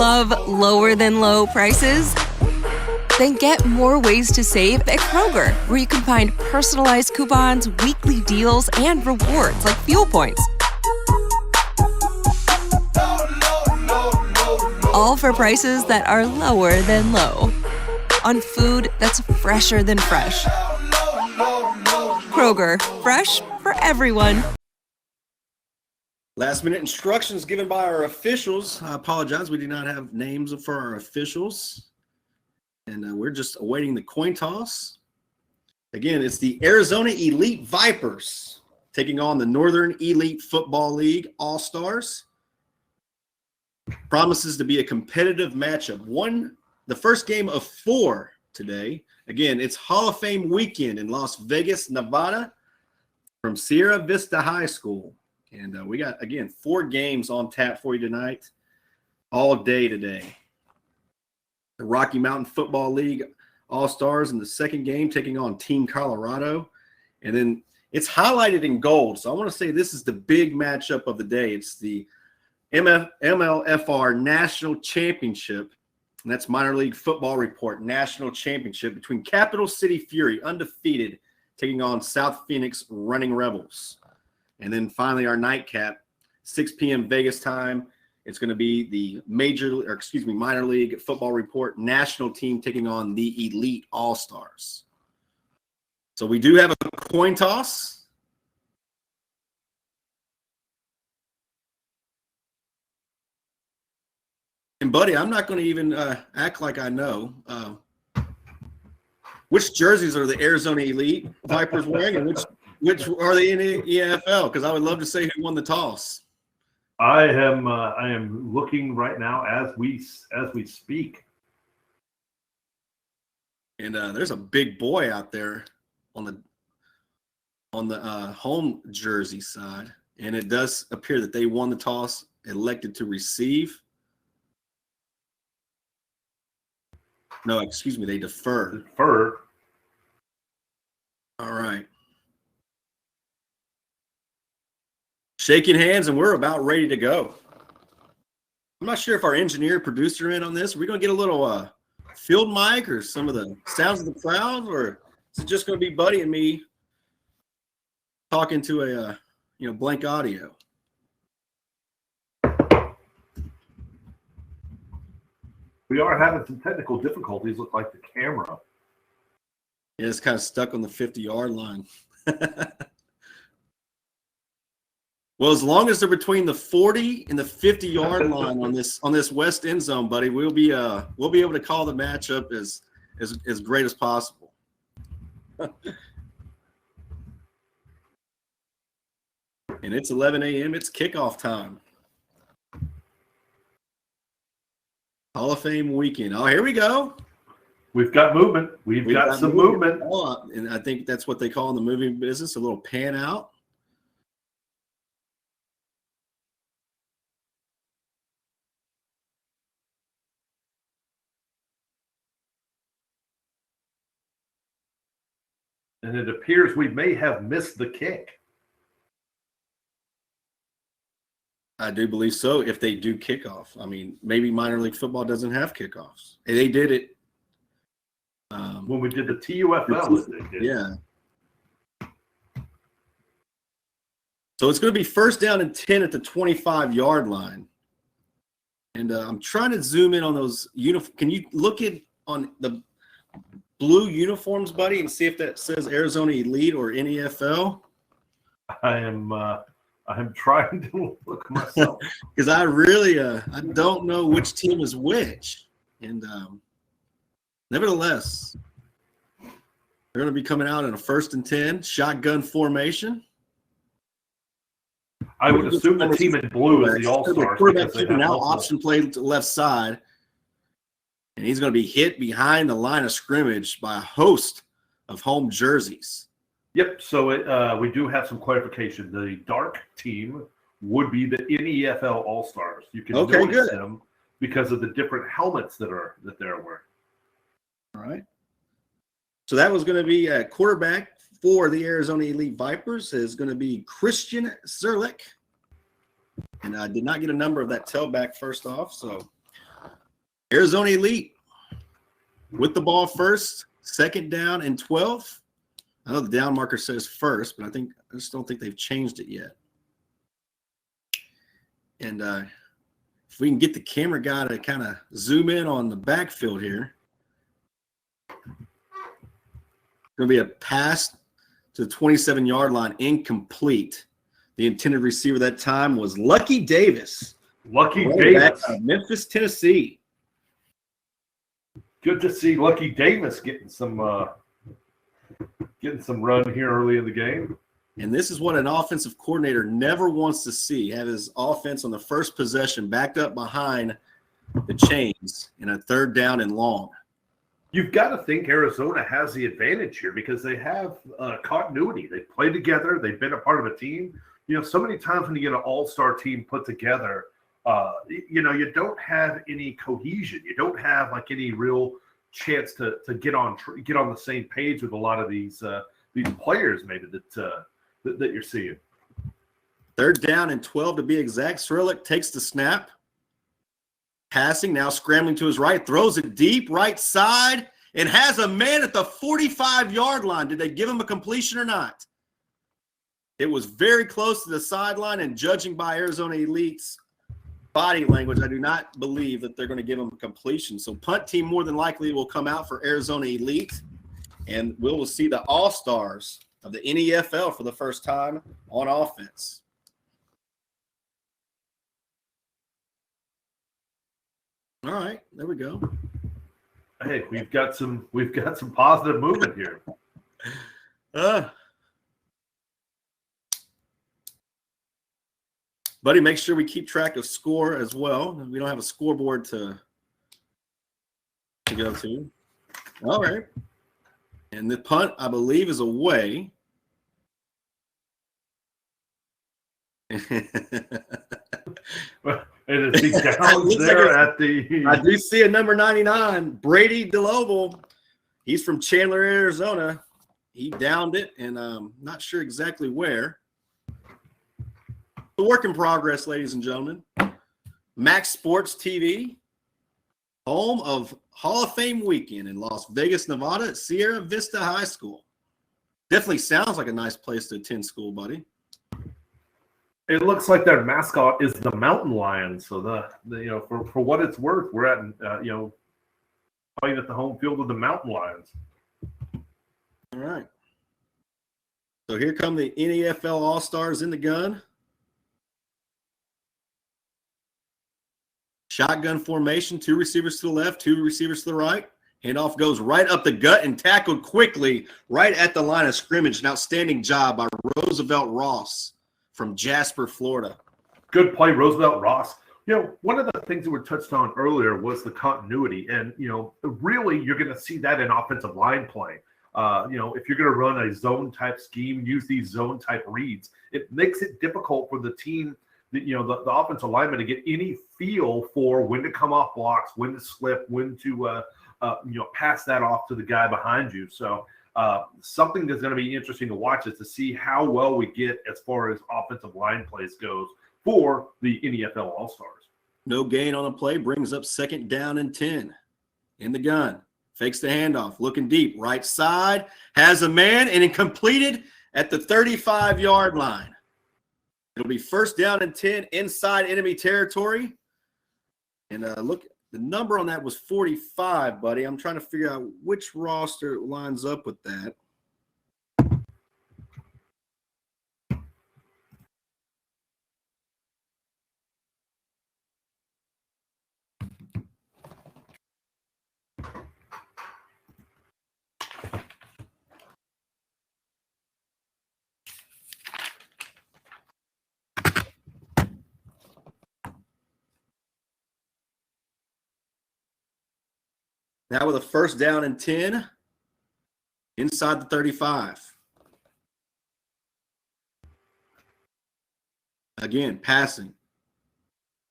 Love lower than low prices? Then get more ways to save at Kroger, where you can find personalized coupons, weekly deals, and rewards like fuel points. All for prices that are lower than low. On food that's fresher than fresh. Kroger, fresh for everyone. Last minute instructions given by our officials. I apologize, we do not have names for our officials. And we're just awaiting the coin toss. Again, it's the Arizona Elite Vipers taking on the Northern Elite Football League All-Stars. Promises to be a competitive matchup. The first game of 4 today. Again, it's Hall of Fame weekend in Las Vegas, Nevada from Sierra Vista High School. And we got, again, 4 games on tap for you tonight, all day today. The Rocky Mountain Football League All-Stars in the second game taking on Team Colorado. And then it's highlighted in gold. So I want to say this is the big matchup of the day. It's the MLFR National Championship. And that's Minor League Football Report National Championship between Capital City Fury, undefeated, taking on South Phoenix Running Rebels. And then finally our nightcap, 6 p.m. Vegas time. It's going to be the Minor League Football Report national team taking on the Elite All-Stars. So we do have a coin toss. And, buddy, I'm not going to even act like I know. Which jerseys are the Arizona Elite Vipers wearing, and which are they in the NEFL? Because I would love to say who won the toss. I am looking right now as we speak. And there's a big boy out there on the home jersey side, and it does appear that they won the toss, elected to receive. No, excuse me, they deferred. All right. Shaking hands, and we're about ready to go. I'm not sure if our engineer, producer in on this. Are we going to get a little field mic or some of the sounds of the crowd, or is it just going to be Buddy and me talking to a blank audio? We are having some technical difficulties. Look like the camera. Yeah, it's kind of stuck on the 50-yard line. Well, as long as they're between the 40 and the 50-yard line on this west end zone, buddy, we'll be able to call the matchup as great as possible. And it's 11 a.m. It's kickoff time. Hall of Fame weekend. Oh, here we go. We've got movement. We've got some movement. And I think that's what they call in the movie business a little pan out. And it appears we may have missed the kick. I do believe so, if they do kickoff. I mean, maybe minor league football doesn't have kickoffs. They did it. When we did the TUFL, they did. Yeah. So it's going to be first down and 10 at the 25-yard line. And I'm trying to zoom in on those uniforms. Can you look on the blue uniforms, buddy, and see if that says Arizona Elite or NEFL? I am trying to look myself because I really I don't know which team is which, and nevertheless, they're going to be coming out in a 1st and 10 shotgun formation. I would assume the team in blue is the All-Stars. Quarterback keeping now option play to the left side. And he's going to be hit behind the line of scrimmage by a host of home jerseys. Yep. So we do have some clarification. The dark team would be the NEFL All-Stars. You can notice them because of the different helmets that they're wearing. All right. So that was going to be a quarterback for the Arizona Elite Vipers is going to be Christian Zerlich. And I did not get a number of that tailback first off, so Arizona Elite with the ball first, 2nd down and 12. I know the down marker says first, but I just don't think they've changed it yet. And if we can get the camera guy to kind of zoom in on the backfield here. Going to be a pass to the 27-yard line, incomplete. The intended receiver that time was Lucky Davis. Lucky Davis. Memphis, Tennessee. Good to see Lucky Davis getting some run here early in the game. And this is what an offensive coordinator never wants to see, have his offense on the first possession backed up behind the chains in a 3rd down and long. You've got to think Arizona has the advantage here because they have continuity. They play together. They've been a part of a team. So many times when you get an all-star team put together, you don't have any cohesion. You don't have like any real chance to get on the same page with a lot of these players maybe that you're seeing. 3rd down and 12 to be exact. Cyrillic takes the snap. Passing, now scrambling to his right, throws it deep, right side, and has a man at the 45-yard line. Did they give him a completion or not? It was very close to the sideline, and judging by Arizona Elite's body language, I do not believe that they're going to give him a completion. So punt team more than likely will come out for Arizona Elite, and we will see the all-stars of the NEFL for the first time on offense. All right, there we go. Hey, we've got some positive movement here. Buddy, make sure we keep track of score as well. We don't have a scoreboard to go to. All right. And the punt, I believe, is away. And it's down there at the. I do see a number 99, Brady DeLoble. He's from Chandler, Arizona. He downed it, and I'm not sure exactly where. The work in progress, ladies and gentlemen. Max Sports TV, home of Hall of Fame weekend in Las Vegas, Nevada at Sierra Vista High School. Definitely sounds like a nice place to attend school, buddy. It looks like their mascot is the mountain lion. So for what it's worth, we're at playing at the home field of the mountain lions. All right. So here come the NEFL All-Stars in the gun. Shotgun formation, 2 receivers to the left, 2 receivers to the right. Handoff goes right up the gut and tackled quickly right at the line of scrimmage. An outstanding job by Roosevelt Ross from Jasper, Florida. Good play, Roosevelt Ross. One of the things that we touched on earlier was the continuity. And, really you're going to see that in offensive line play. If you're going to run a zone-type scheme, use these zone-type reads, it makes it difficult for the team, the offensive lineman to get any feel for when to come off blocks, when to slip, when to pass that off to the guy behind you. So something that's going to be interesting to watch is to see how well we get as far as offensive line plays goes for the NEFL All-Stars. No gain on the play, brings up 2nd down and 10 in the gun. Fakes the handoff, looking deep, right side, has a man, and it completed at the 35-yard line. It'll be 1st down and 10 inside enemy territory. And look, the number on that was 45, buddy. I'm trying to figure out which roster lines up with that. Now with a 1st down and 10 inside the 35. Again, passing.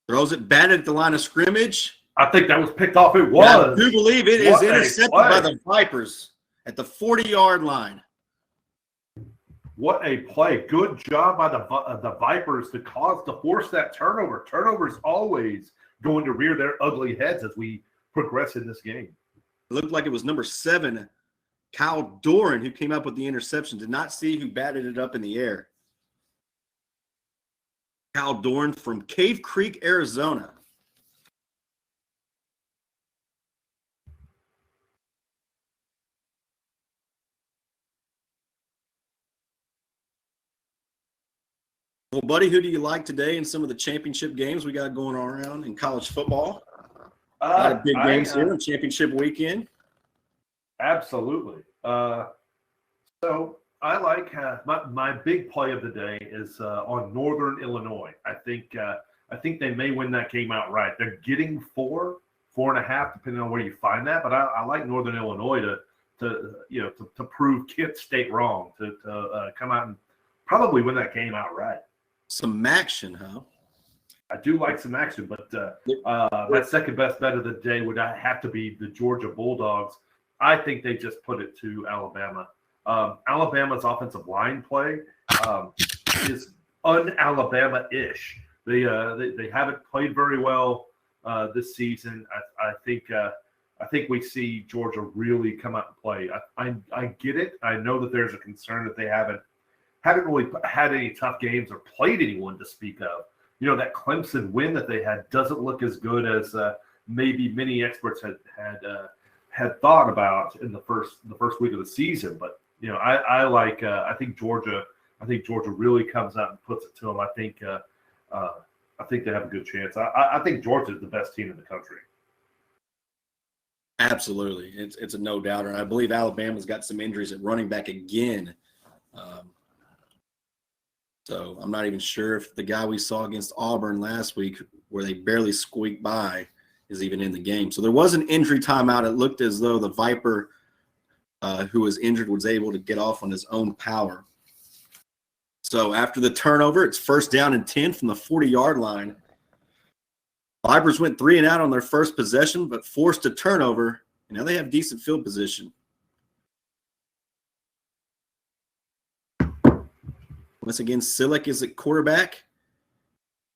Throws it batted at the line of scrimmage. I think that was picked off. It was. I do believe it is intercepted by the Vipers at the 40-yard line. What a play. Good job by the Vipers to force that turnover. Turnovers always going to rear their ugly heads as we progress in this game. It looked like it was number 7, Kyle Doran, who came up with the interception. Did not see who batted it up in the air. Kyle Doran from Cave Creek, Arizona. Well, buddy, who do you like today in some of the championship games we got going on around in college football? A lot of big games here on championship weekend. Absolutely. So I like my big play of the day is on Northern Illinois. I think they may win that game outright. They're getting 4.5, depending on where you find that. But I like Northern Illinois to prove Kent State wrong, to come out and probably win that game outright. Some action, huh? I do like some action, but my second best bet of the day would have to be the Georgia Bulldogs. I think they just put it to Alabama. Alabama's offensive line play is un-Alabama-ish. They haven't played very well this season. I think we see Georgia really come out and play. I get it. I know that there's a concern that they haven't really had any tough games or played anyone to speak of. That Clemson win that they had doesn't look as good as maybe many experts had thought about in the first week of the season. But I think Georgia really comes out and puts it to them. I think they have a good chance. I think Georgia is the best team in the country. Absolutely, it's a no doubter. And I believe Alabama's got some injuries at running back again. So I'm not even sure if the guy we saw against Auburn last week, where they barely squeaked by, is even in the game. So there was an injury timeout. It looked as though the Viper who was injured was able to get off on his own power. So after the turnover, it's 1st down and 10 from the 40-yard line. Vipers went 3 and out on their first possession, but forced a turnover. And now they have decent field position. Once again, Sillick is at quarterback,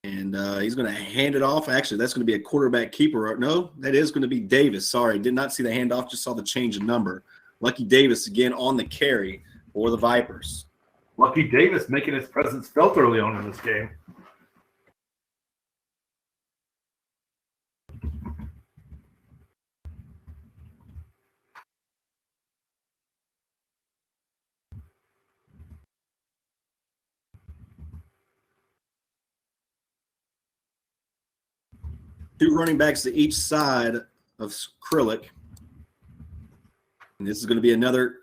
and he's going to hand it off. Actually, that's going to be a quarterback keeper. No, that is going to be Davis. Sorry, did not see the handoff, just saw the change of number. Lucky Davis again on the carry for the Vipers. Lucky Davis making his presence felt early on in this game. Two running backs to each side of Krillick. And this is going to be another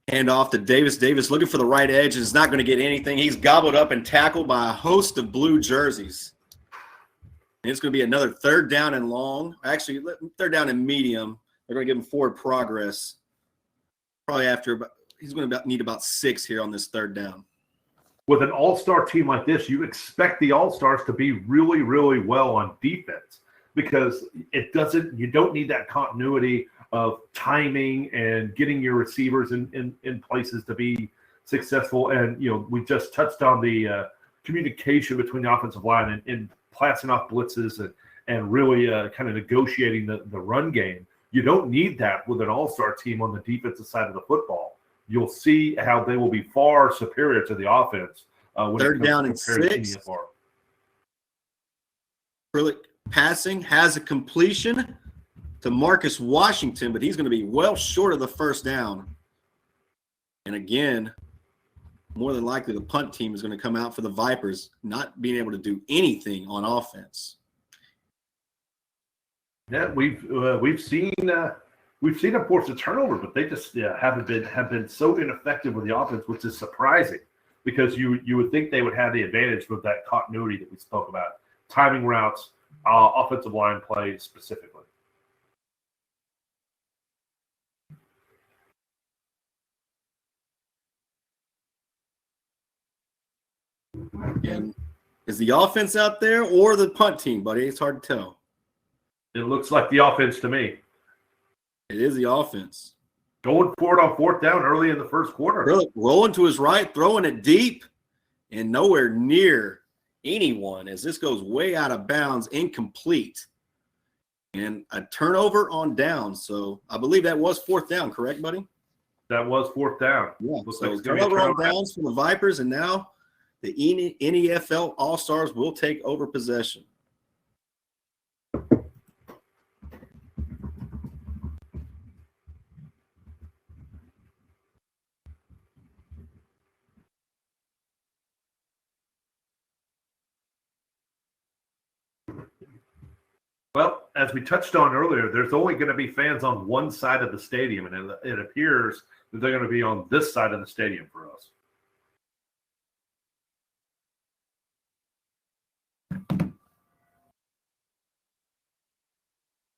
handoff to Davis. Davis looking for the right edge and is not going to get anything. He's gobbled up and tackled by a host of blue jerseys. And it's going to be another 3rd down and long. Actually, 3rd down and medium. They're going to give him forward progress. Probably he's going to need about 6 here on this 3rd down. With an all-star team like this, you expect the all-stars to be really, really well on defense, because you don't need that continuity of timing and getting your receivers in places to be successful. And, we just touched on the communication between the offensive line and passing off blitzes and really kind of negotiating the run game. You don't need that with an all-star team on the defensive side of the football. You'll see how they will be far superior to the offense. When 3rd down and 6. Krillick passing, has a completion to Marcus Washington, but he's going to be well short of the 1st down. And again, more than likely the punt team is going to come out for the Vipers, not being able to do anything on offense. Yeah, we've seen them force a turnover, but they just have been so ineffective with the offense, which is surprising, because you would think they would have the advantage with that continuity that we spoke about, timing routes, offensive line play specifically. And is the offense out there or the punt team, buddy? It's hard to tell. It looks like the offense to me. It is the offense. Going for it on 4th down early in the first quarter. Really rolling to his right, throwing it deep, and nowhere near anyone as this goes way out of bounds, incomplete. And a turnover on down. So I believe that was fourth down, correct, buddy? That was fourth down. Yeah. Looks So like it's gonna be a turnover on turnover. downs for the Vipers, and now the NEFL All-Stars will take over possession. Well, as we touched on earlier, there's only going to be fans on one side of the stadium, and it appears that they're going to be on this side of the stadium for us.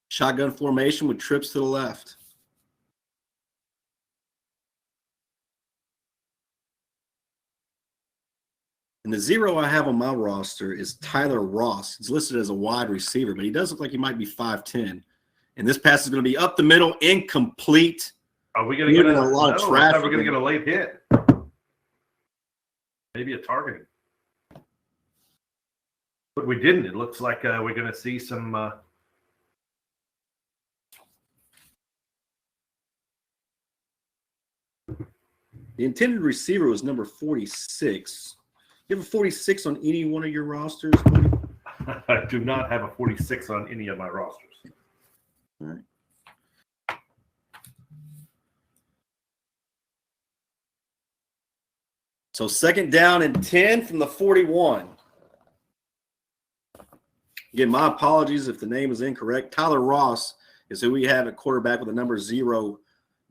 Shotgun formation with trips to the left. And the 0 I have on my roster is Tyler Ross. He's listed as a wide receiver, but he does look like he might be 5'10". And this pass is going to be up the middle, incomplete. Are we going to get a lot of traffic? We're going to get a late hit. Maybe a targeting. But we didn't. It looks like we're going to see some The intended receiver was number 46. You have a 46 on any one of your rosters? I do not have a 46 on any of my rosters. All right. So second down and 10 from the 41. Again, my apologies if the name is incorrect. Tyler Ross is who we have at quarterback with a number 0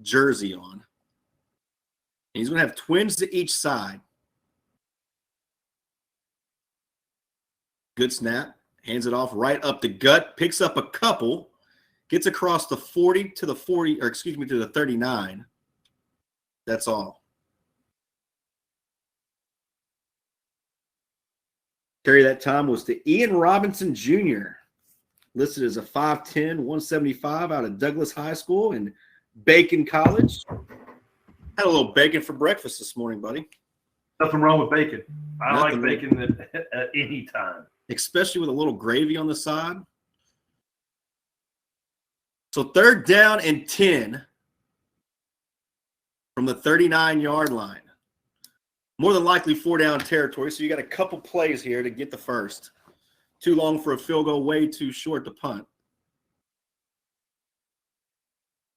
jersey on. And he's going to have twins to each side. Good snap. Hands it off right up the gut. Picks up a couple. Gets across the 40 to the 40, or excuse me, to the 39. That's all. Carry that time was to Ian Robinson Jr., listed as a 5'10", 175 out of Douglas High School and Bacon College. Had a little bacon for breakfast this morning, buddy. Nothing wrong with bacon. I Nothing like bacon at any time. Especially with a little gravy on the side. So third down and 10 from the 39-yard line. More than likely 4-down territory, so you got a couple plays here to get the first. Too long for a field goal, way too short to punt.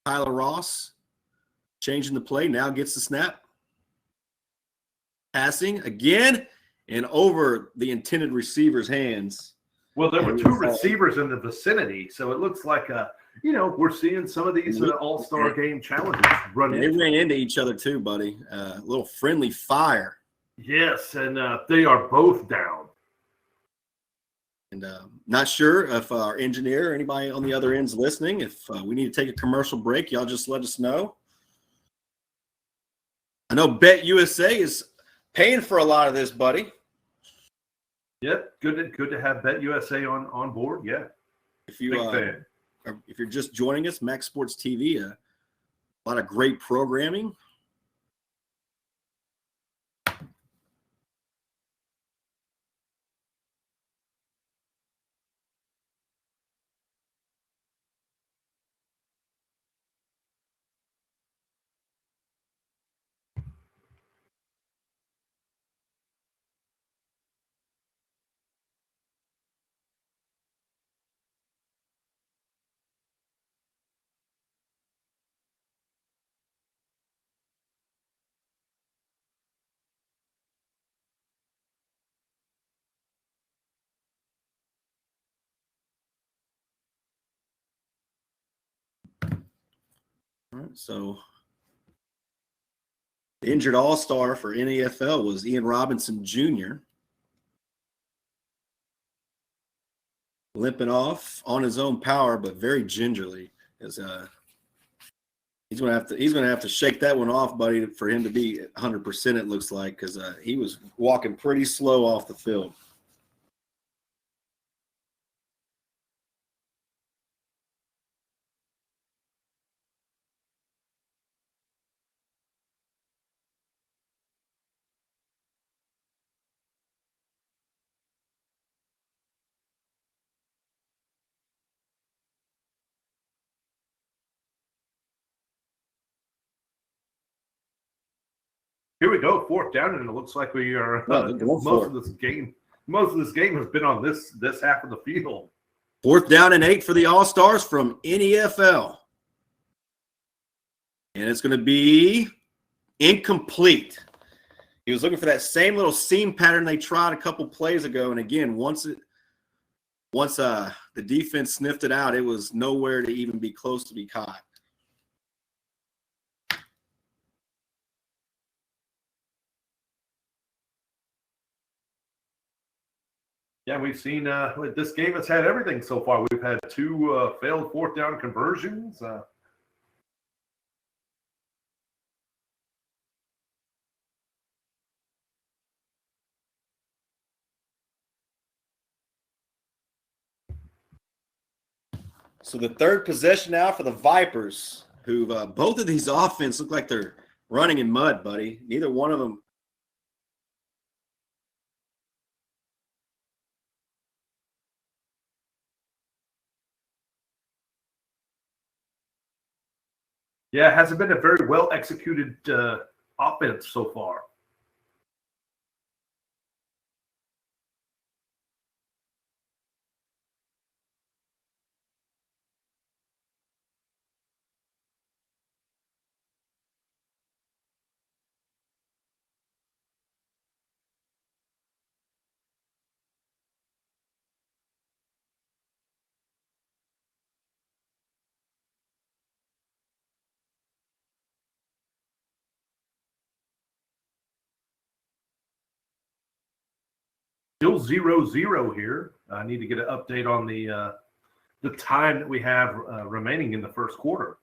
Tyler Ross changing the play, now gets the snap. Passing again and over the intended receiver's hands. Well, there were 2 receivers in the vicinity, so it looks like we're seeing some of these all-star game challenges running. They ran into each other too, buddy. A little friendly fire. Yes, and they are both down. And not sure if our engineer or anybody on the other end's listening. If we need to take a commercial break, y'all just let us know. I know Bet USA is paying for a lot of this, buddy. Yep, good to have Bet USA on board. Yeah, If you're just joining us, Max Sports TV, a lot of great programming. All right, so the injured all-star for NEFL was Ian Robinson Jr. Limping off on his own power, but very gingerly. As he's gonna have to shake that one off, buddy, for him to be 100%. It looks like, because he was walking pretty slow off the field. Here we go, fourth down, and it looks like we are Well, they're going for it. Most of this game has been on this half of the field. 4th down and 8 for the All-Stars from NEFL. And it's going to be incomplete. He was looking for that same little seam pattern they tried a couple plays ago. And again, once the defense sniffed it out, it was nowhere to even be close to be caught. Yeah, we've seen this game has had everything so far. We've had 2 failed fourth down conversions. So the third possession now for the Vipers, who both of these offense look like they're running in mud, buddy. Neither one of them. Yeah, it hasn't been a very well executed offense so far. Still 0-0 here. I need to get an update on the time that we have remaining in the first quarter.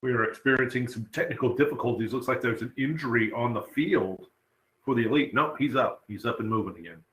We are experiencing some technical difficulties. Looks like there's an injury on the field for the Elite. Nope, he's up. He's up and moving again.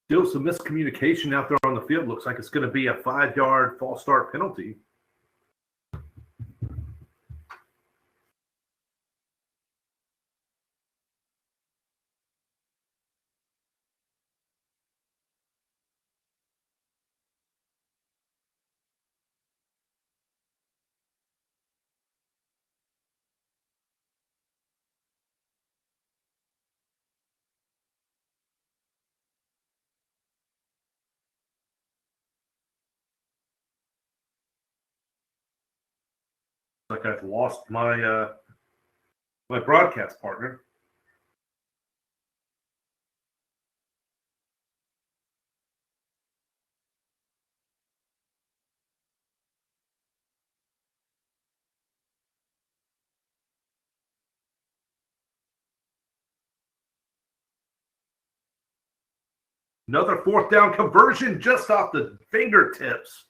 Still some miscommunication out there on the field. Looks like it's going to be a 5-yard false start penalty. Like I've lost my my broadcast partner. Another 4th down conversion just off the fingertips.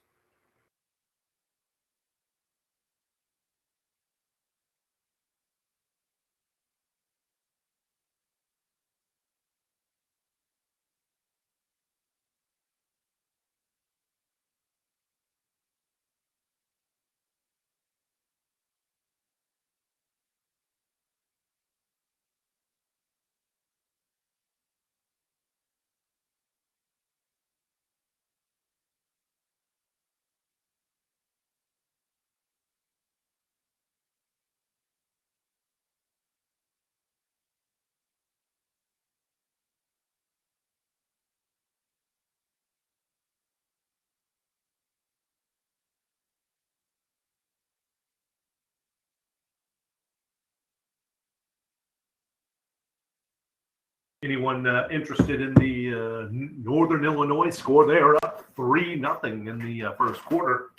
Anyone interested in the Northern Illinois score? They are up 3-0 in the first quarter.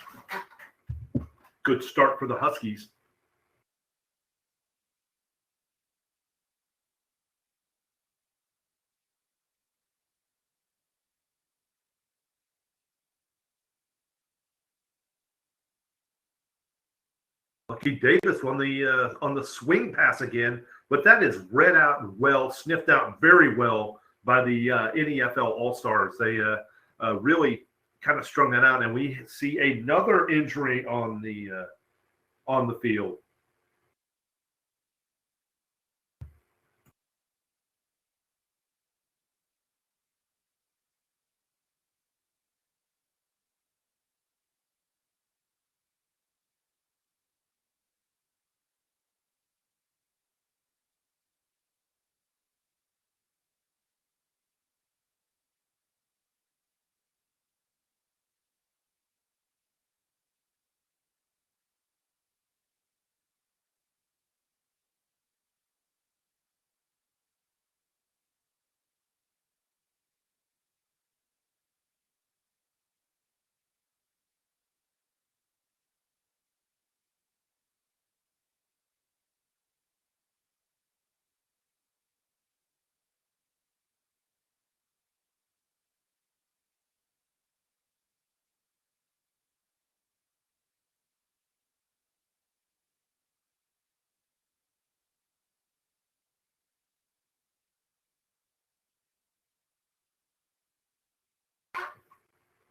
Good start for the Huskies. Lucky Davis on the swing pass again, but that is read out well, sniffed out very well by the NEFL All-Stars. They really kind of strung that out, and we see another injury on the field.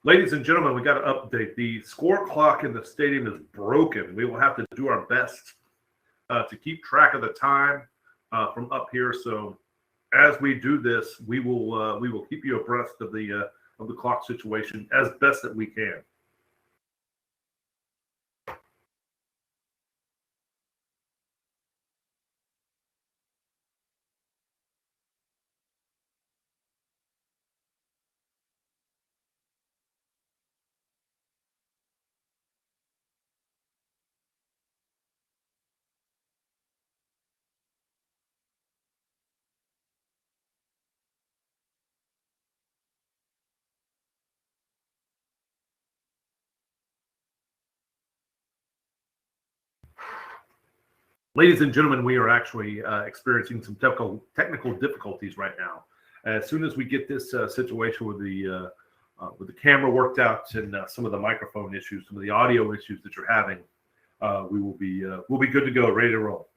Ladies and gentlemen, we got to update. The score clock in the stadium is broken. We will have to do our best to keep track of the time from up here. So as we do this, we will keep you abreast of the clock situation as best that we can. Ladies and gentlemen, we are actually experiencing some technical difficulties right now. As soon as we get this situation with the camera worked out and some of the microphone issues, some of the audio issues that you're having, we'll be good to go, ready to roll.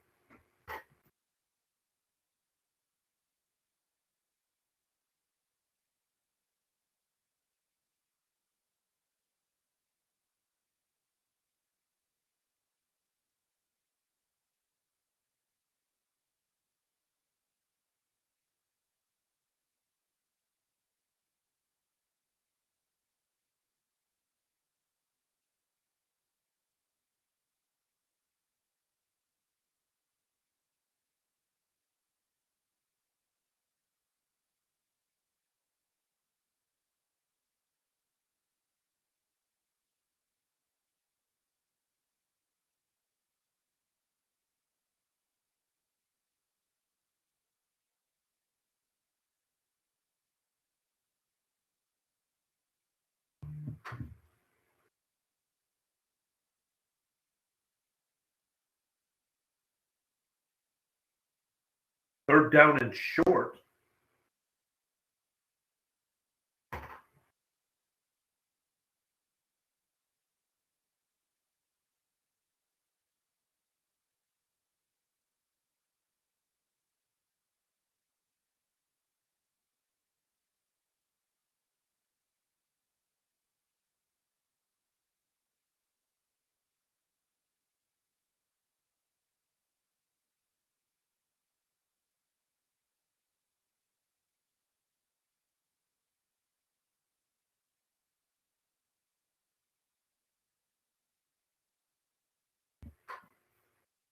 Third down and short.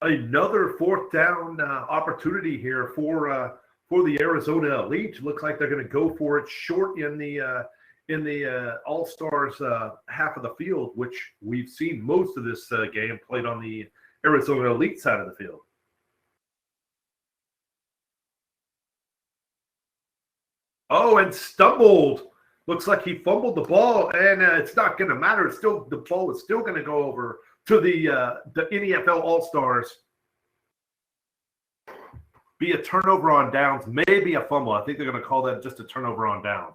Another fourth down opportunity here for the Arizona Elite. Looks like they're going to go for it short in the All Stars half of the field, which we've seen most of this game played on the Arizona Elite side of the field. Oh, and stumbled. Looks like he fumbled the ball, and it's not going to matter. It's still, the ball is still going to go over to the NEFL All Stars. Be a turnover on downs, maybe a fumble. I think they're going to call that just a turnover on downs.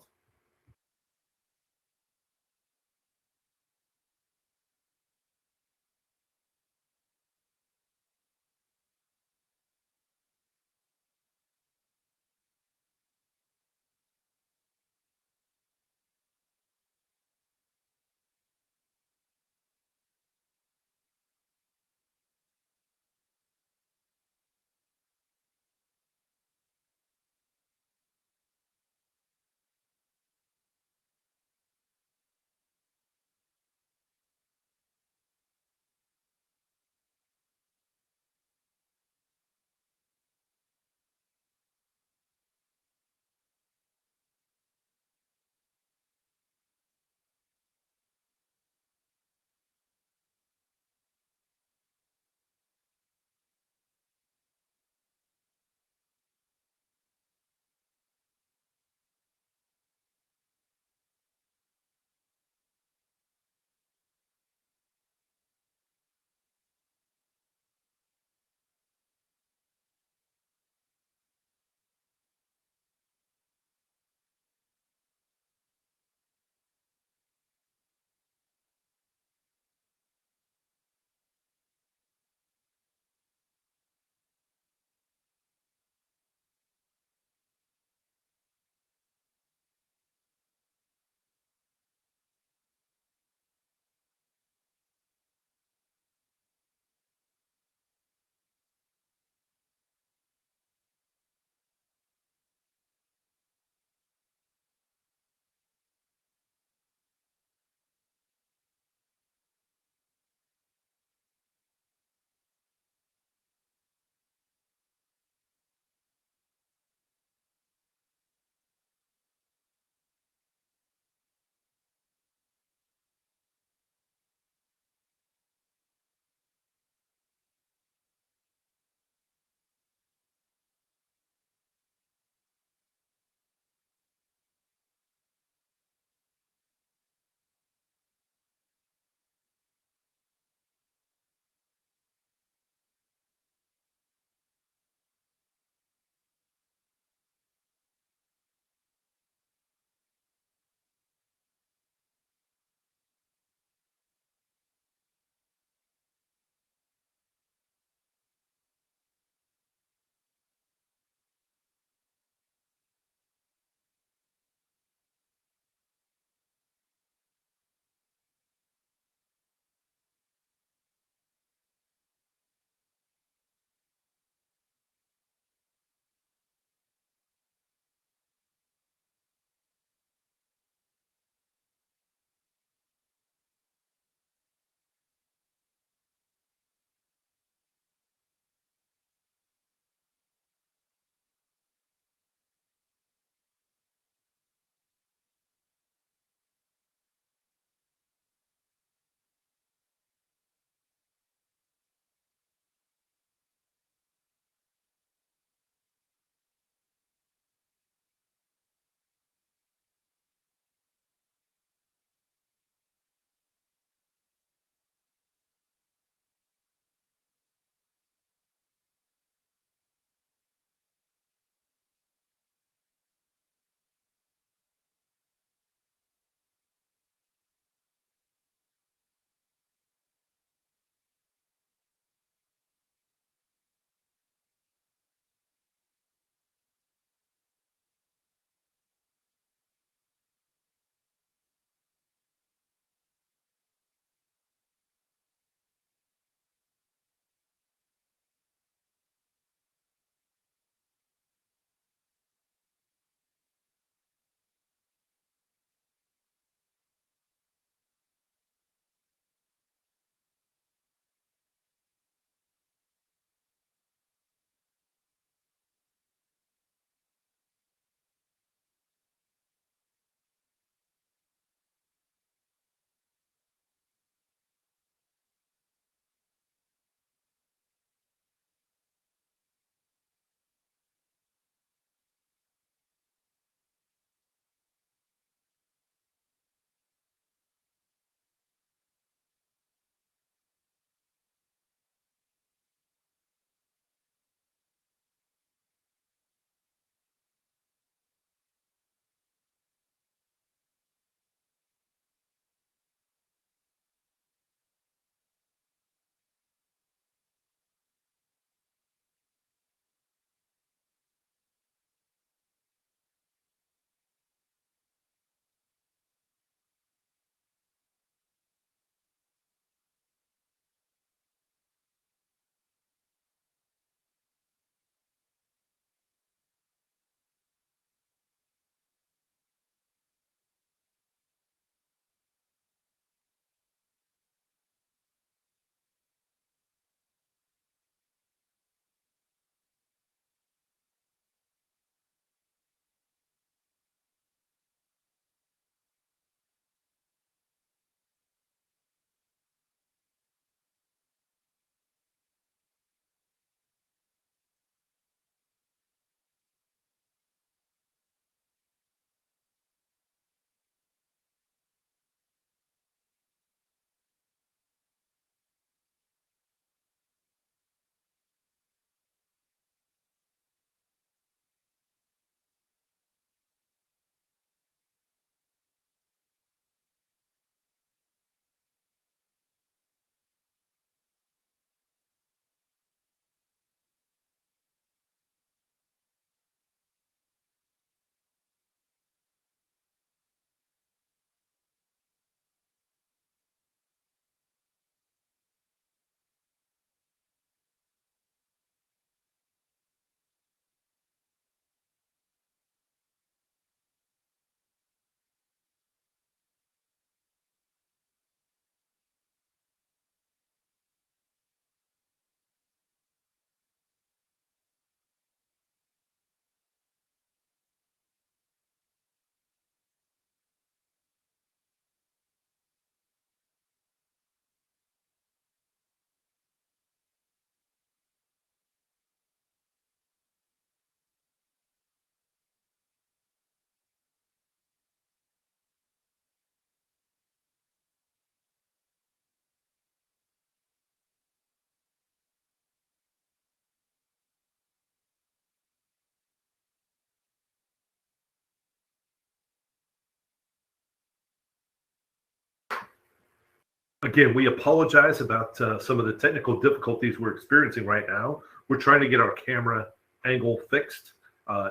Again, we apologize about some of the technical difficulties we're experiencing right now. We're trying to get our camera angle fixed.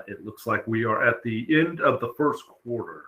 It looks like we are at the end of the first quarter.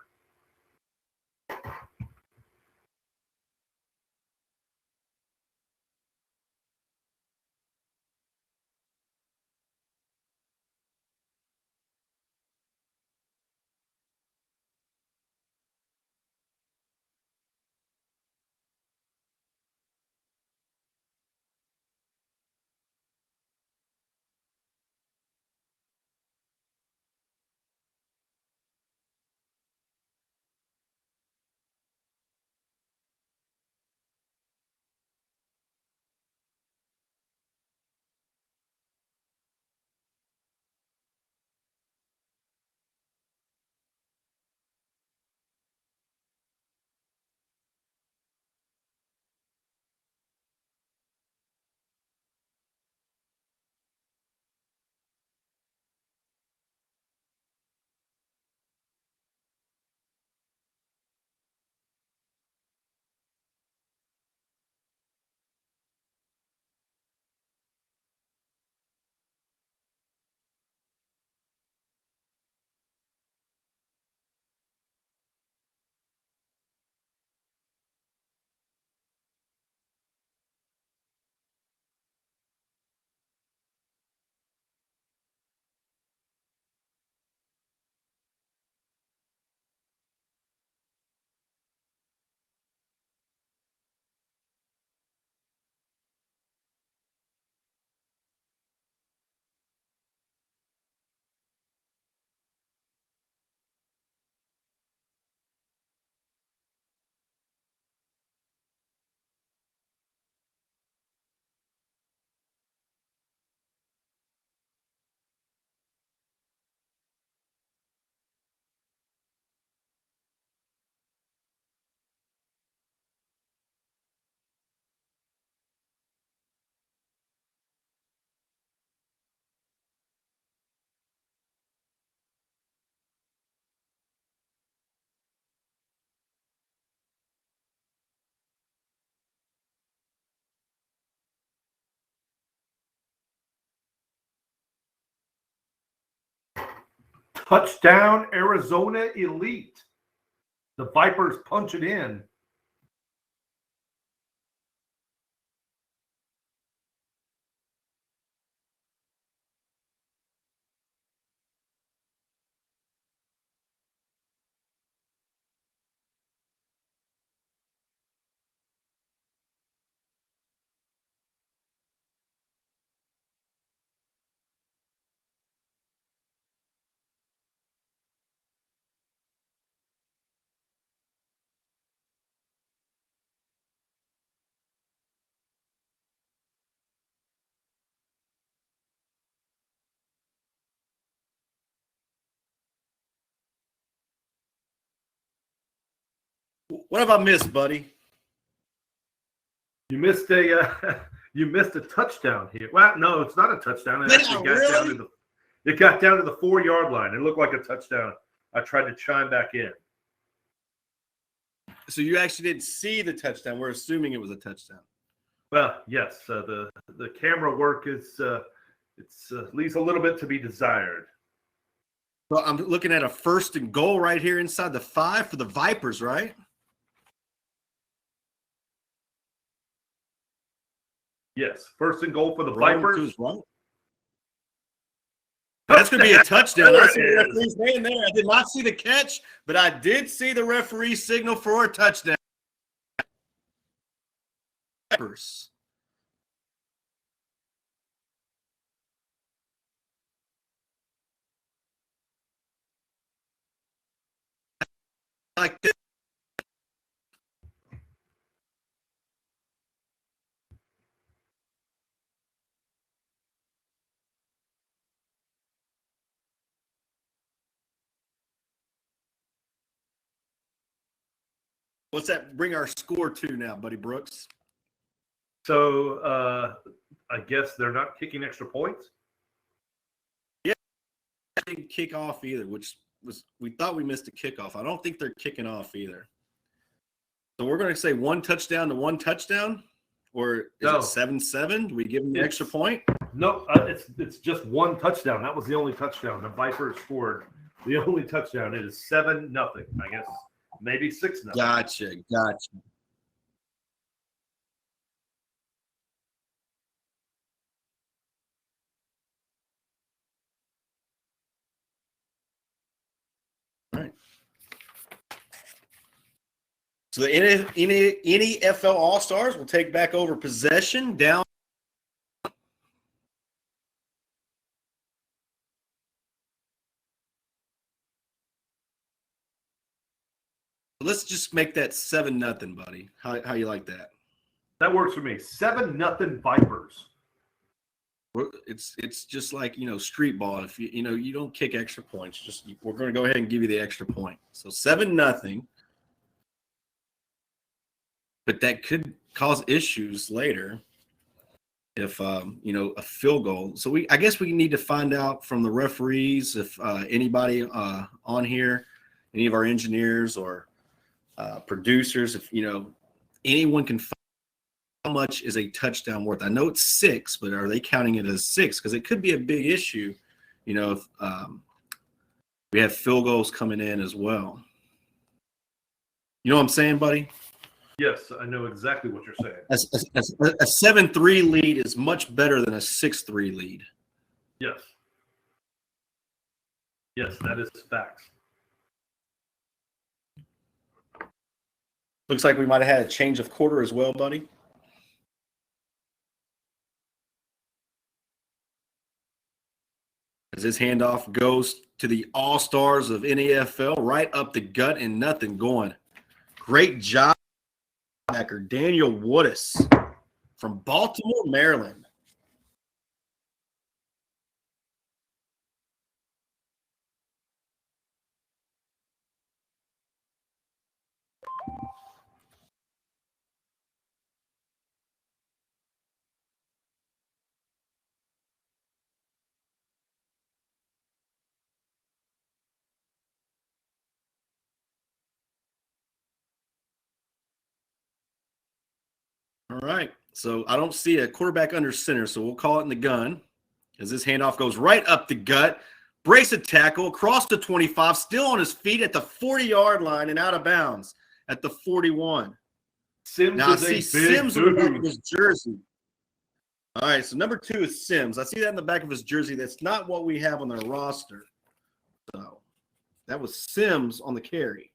Touchdown, Arizona Elite. The Vipers punch it in. What have I missed, buddy? You missed a touchdown here. Well, no, it's not a touchdown. It actually got down to the 4-yard line. It looked like a touchdown. I tried to chime back in. So you actually didn't see the touchdown. We're assuming it was a touchdown. Well, yes, the camera work is leaves a little bit to be desired. Well, I'm looking at a 1st and goal right here inside the 5 for the Vipers, right? Yes, 1st and goal for the Vipers. That's going to be a touchdown. I see the referee's hand there. I did not see the catch, but I did see the referee signal for a touchdown. Vipers. Like this. What's that bring our score to now, buddy Brooks? So I guess they're not kicking extra points? Yeah, they didn't kick off either, which was we thought we missed a kickoff. I don't think they're kicking off either. So we're going to say 1 touchdown to 1 touchdown, or is No. it 7-7? Do we give them the extra point? No, it's just 1 touchdown. That was the only touchdown. The Vipers scored the only touchdown. It is 7-0. I guess maybe 6-0. Gotcha. All right. So the NEFL All-Stars will take back over possession down. Let's just make that 7-0, buddy. How you like that? That works for me. 7-0 Vipers. It's just like, street ball. If you don't kick extra points, we're going to go ahead and give you the extra point. So 7-0. But that could cause issues later if a field goal. So I guess we need to find out from the referees if anybody on here, any of our engineers or producers, if anyone can find how much is a touchdown worth. I know it's 6, but are they counting it as 6? Because it could be a big issue, if we have field goals coming in as well. You know what I'm saying, buddy? Yes, I know exactly what you're saying. A 7-3 lead is much better than a 6-3 lead. Yes. Yes, that is facts. Looks like we might have had a change of quarter as well, buddy. As this handoff goes to the All-Stars of NEFL, right up the gut and nothing going. Great job, backer Daniel Woodis from Baltimore, Maryland. All right, so I don't see a quarterback under center, so we'll call it in the gun as this handoff goes right up the gut. Brace a tackle across the 25, still on his feet at the 40-yard line and out of bounds at the 41. Sims Now I is see a Sims big on the back of dude. his jersey. All right, so number 2 is Sims. I see that in the back of his jersey. That's not what we have on their roster. So that was Sims on the carry.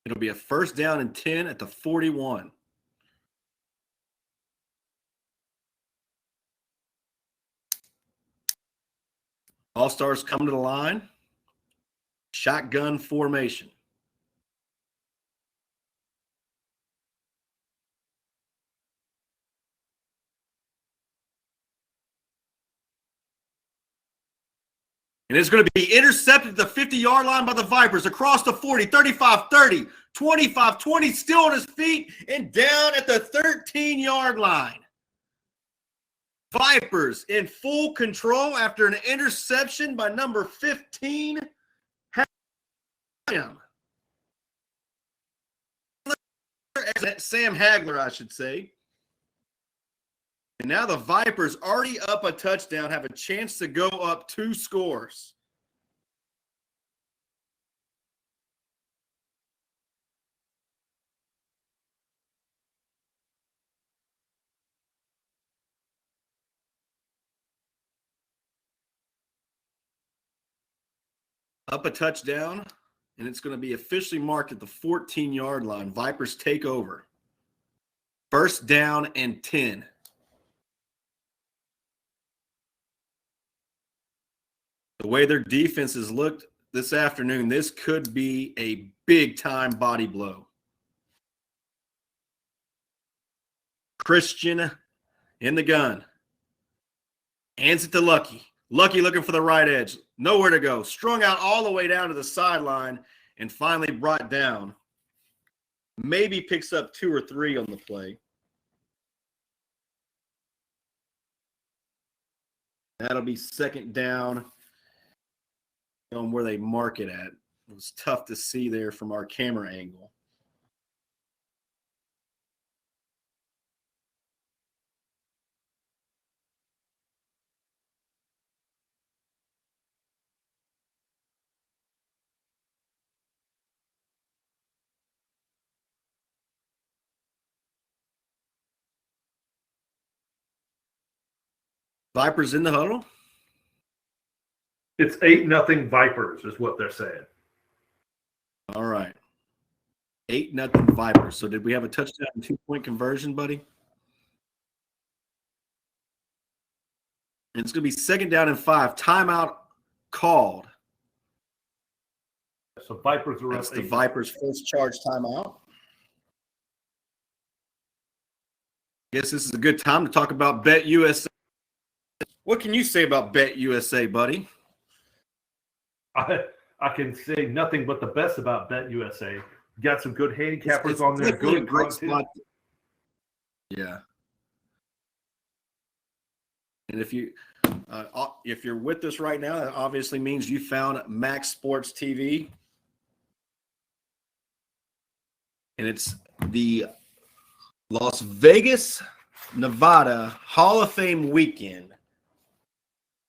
It'll be a 1st down and 10 at the 41. All-Stars come to the line. Shotgun formation. And it's going to be intercepted at the 50-yard line by the Vipers across the 40, 35, 30, 25, 20, still on his feet and down at the 13-yard line. Vipers in full control after an interception by number 15. Sam Hagler, I should say. And now the Vipers, already up a touchdown, have a chance to go up 2 scores. Up a touchdown, and it's going to be officially marked at the 14-yard line. Vipers take over. 1st down and 10. The way their defense has looked this afternoon, this could be a big-time body blow. Christian in the gun. Hands it to Lucky. Lucky looking for the right edge. Nowhere to go. Strung out all the way down to the sideline and finally brought down. Maybe picks up 2 or 3 on the play. That'll be second down on where they mark it at. It was tough to see there from our camera angle. Vipers in the huddle. It's 8-0 Vipers is what they're saying. All right. 8-0 Vipers. So did we have a touchdown and 2-point conversion, buddy? And it's going to be second down and 5. Timeout called. So Vipers are That's up. the Vipers' first charge timeout. Guess this is a good time to talk about Bet USA. What can you say about Bet USA, buddy? I can say nothing but the best about Bet USA. Got some good handicappers It's on there. definitely Good a great content. spot. Yeah. And if you're with us right now, that obviously means you found Max Sports TV. And it's the Las Vegas, Nevada Hall of Fame weekend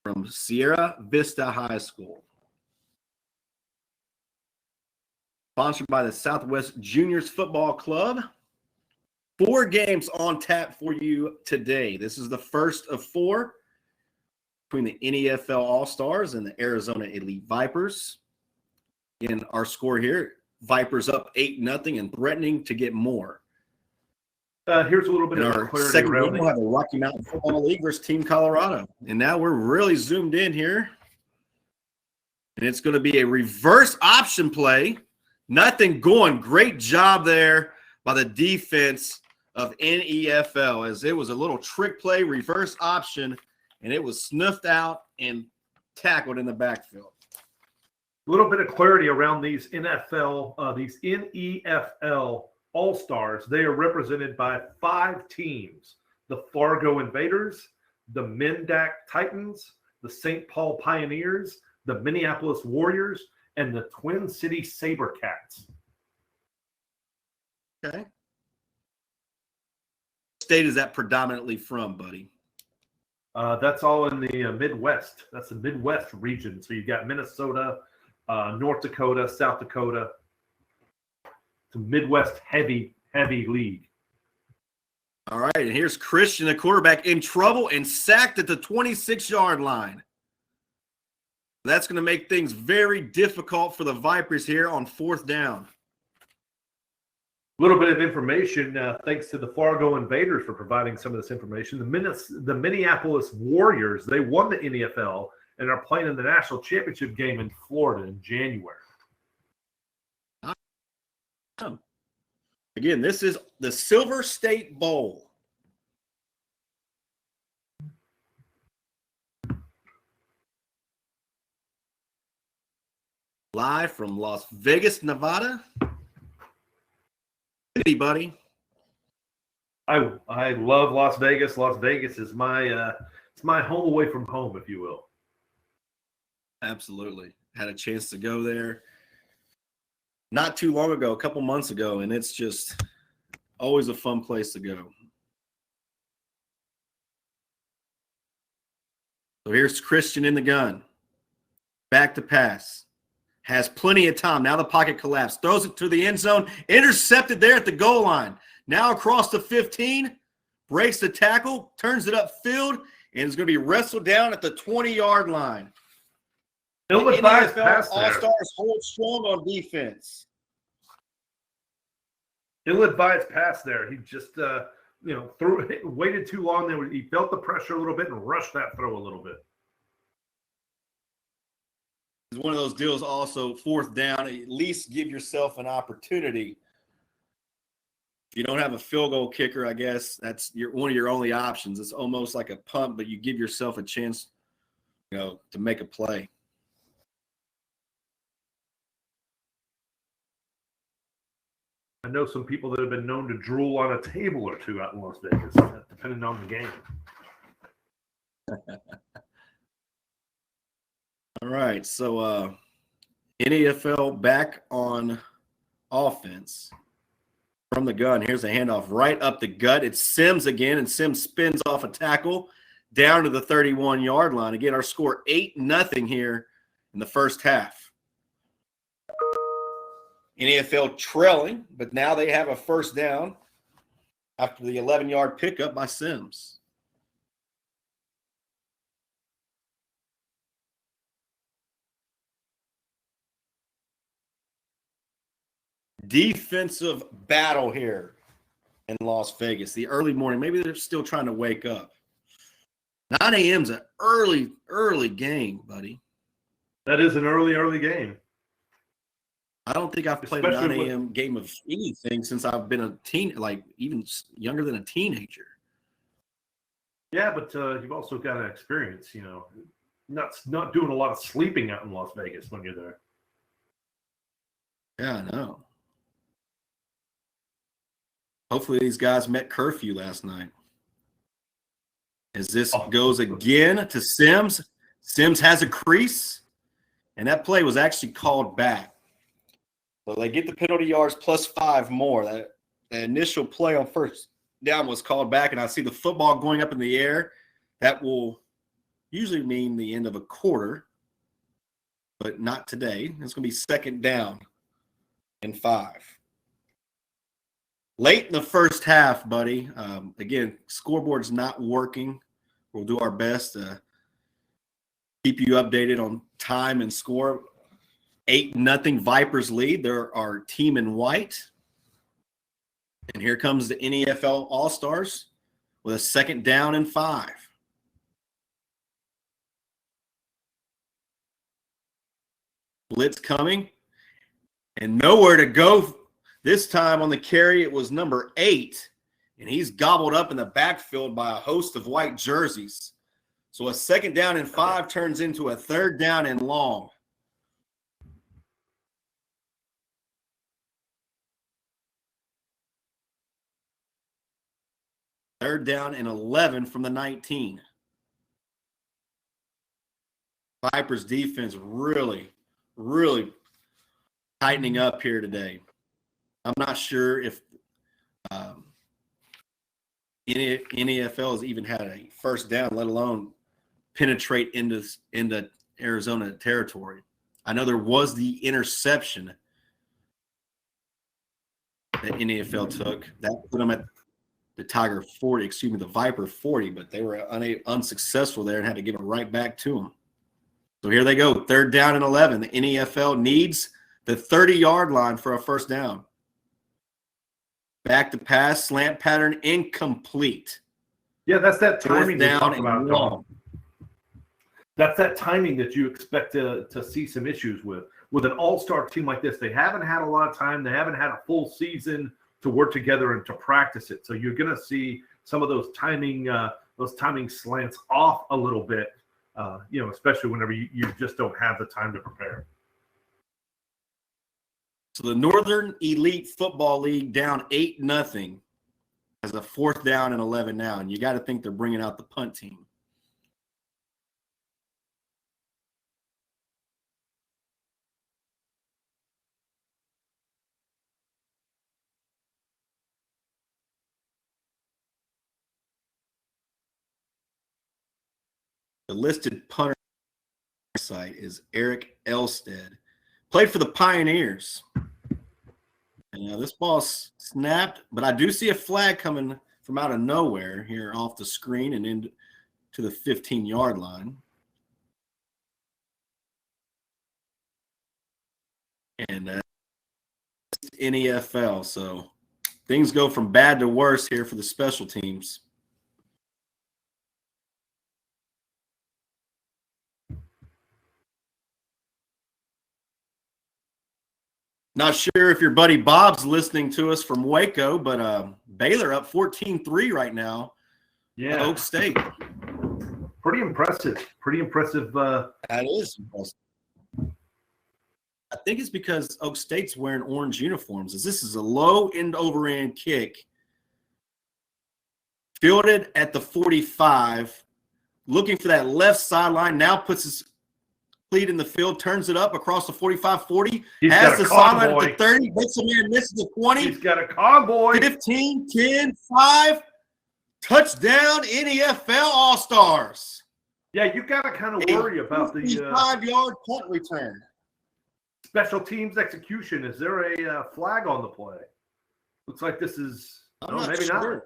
from Sierra Vista High School. Sponsored by the Southwest Juniors Football Club. 4 games on tap for you today. This is the first of 4 between the NEFL All-Stars and the Arizona Elite Vipers. Again, our score here, Vipers up 8-0 and threatening to get more. Here's a little bit In of our clarity second around game, we'll have the Rocky Mountain Football League versus Team Colorado. And now we're really zoomed in here. And it's going to be a reverse option play. Nothing going. Great job there by the defense of NEFL as it was a little trick play, reverse option, and it was snuffed out and tackled in the backfield. A little bit of clarity around these NFL, these NEFL All-Stars. They are represented by 5 teams: the Fargo Invaders, the Mendak Titans, the St. Paul Pioneers, the Minneapolis Warriors, and the Twin City Sabercats. Okay. What state is that predominantly from, buddy? That's all in the Midwest. That's the Midwest region. So you've got Minnesota, North Dakota, South Dakota. It's a Midwest heavy league. All right, and here's Christian, the quarterback, in trouble and sacked at the 26-yard line. That's going to make things very difficult for the Vipers here on 4th down. A little bit of information, thanks to the Fargo Invaders for providing some of this information. The Minneapolis Warriors, they won the NEFL and are playing in the national championship game in Florida in January. Again, this is the Silver State Bowl. Live from Las Vegas, Nevada. City, buddy. I love Las Vegas. Las Vegas is my it's my home away from home, if you will. Absolutely. Had a chance to go there not too long ago, a couple months ago, and it's just always a fun place to go. So here's Christian in the gun. Back to pass. Has plenty of time. Now the pocket collapsed. Throws it to the end zone. Intercepted there at the goal line. Now across the 15. Breaks the tackle. Turns it upfield. And is going to be wrestled down at the 20-yard line. Ill-advised pass there. All-Stars hold strong on defense. Ill-advised pass there. He just waited too long there. He felt the pressure a little bit and rushed that throw a little bit. It's one of those deals also, 4th down, at least give yourself an opportunity. If you don't have a field goal kicker, I guess that's one of your only options. It's almost like a punt, but you give yourself a chance, to make a play. I know some people that have been known to drool on a table or two out in Las Vegas, depending on the game. All right, so NEFL back on offense from the gun. Here's a handoff right up the gut. It's Sims again, and Sims spins off a tackle down to the 31-yard line. Again, our score 8-0 here in the first half. NEFL trailing, but now they have a first down after the 11-yard pickup by Sims. Defensive battle here in Las Vegas. The early morning, maybe they're still trying to wake up. 9 a.m. is an early game, buddy. That is an early game. I don't think I've played Especially a 9 a.m. game of anything since I've been a even younger than a teenager. Yeah, but you've also got an experience, not doing a lot of sleeping out in Las Vegas when you're there. Yeah, I know. Hopefully these guys met curfew last night. As this goes again to Sims. Sims has a crease, and that play was actually called back. So they get the penalty yards plus 5 more. That initial play on first down was called back, and I see the football going up in the air. That will usually mean the end of a quarter, but not today. It's going to be second down and 5. Late in the first half, buddy. Again, scoreboard's not working. We'll do our best to keep you updated on time and score. 8-0 Vipers lead. They're our team in white. And here comes the NEFL All-Stars with a second down and 5. Blitz coming. And nowhere to go. This time on the carry, it was number 8, and he's gobbled up in the backfield by a host of white jerseys. So a second down and 5 turns into a third down and long. Third down and 11 from the 19. Vipers defense really tightening up here today. I'm not sure if NEFL has even had a first down, let alone penetrate into Arizona territory. I know there was the interception that NEFL took. That put them at the Viper 40, but they were unsuccessful there and had to give it right back to them. So here they go, third down and 11. The NEFL needs the 30-yard line for a first down. Back to pass, slant pattern, incomplete. Yeah, that's that timing down and long. That's that timing that you expect to see some issues with. With an all-star team like this, they haven't had a lot of time. They haven't had a full season to work together and to practice it. So you're going to see some of those timing slants off a little bit, especially whenever you just don't have the time to prepare. So the Northern Elite Football League down 8-0 as a fourth down and 11 now. And you got to think they're bringing out the punt team. The listed punter site is Eric Elstead. Played for the Pioneers. And this ball snapped, but I do see a flag coming from out of nowhere here off the screen and into the 15-yard line. And NEFL. So things go from bad to worse here for the special teams. Not sure if your buddy Bob's listening to us from Waco, but Baylor up 14-3 right now. Yeah, Oak State. Pretty impressive. That is impressive. I think it's because Oak State's wearing orange uniforms. As this is a low end over end kick, fielded at the 45, looking for that left sideline. Now puts his in the field, turns it up across the 45-40, He's has got a the sideline convoy. at the 30, makes a man, misses the 20. He's got a convoy. 15, 10, 5. Touchdown, NEFL All-Stars. Yeah, you got to kind of worry about the 55-yard punt return. special teams execution. Is there a flag on the play? Looks like this is maybe sure. not.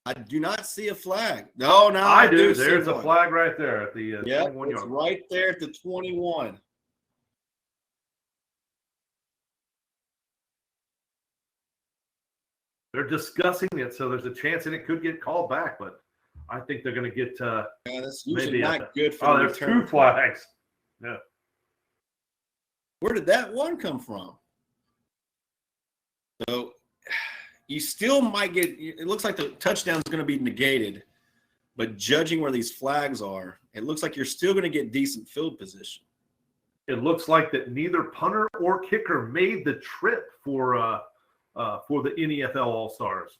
I do not see a flag. No, I do. see There's a one. flag right there at the 21 it's yard. right there at the 21. They're discussing it, so there's a chance that it could get called back, but I think they're going to get That's usually maybe not good for the there's return. 2 flags. Yeah. Where did that one come from? So you still might get – it looks like the touchdown is going to be negated, but judging where these flags are, it looks like you're still going to get decent field position. It looks like that neither punter or kicker made the trip for the NEFL All-Stars.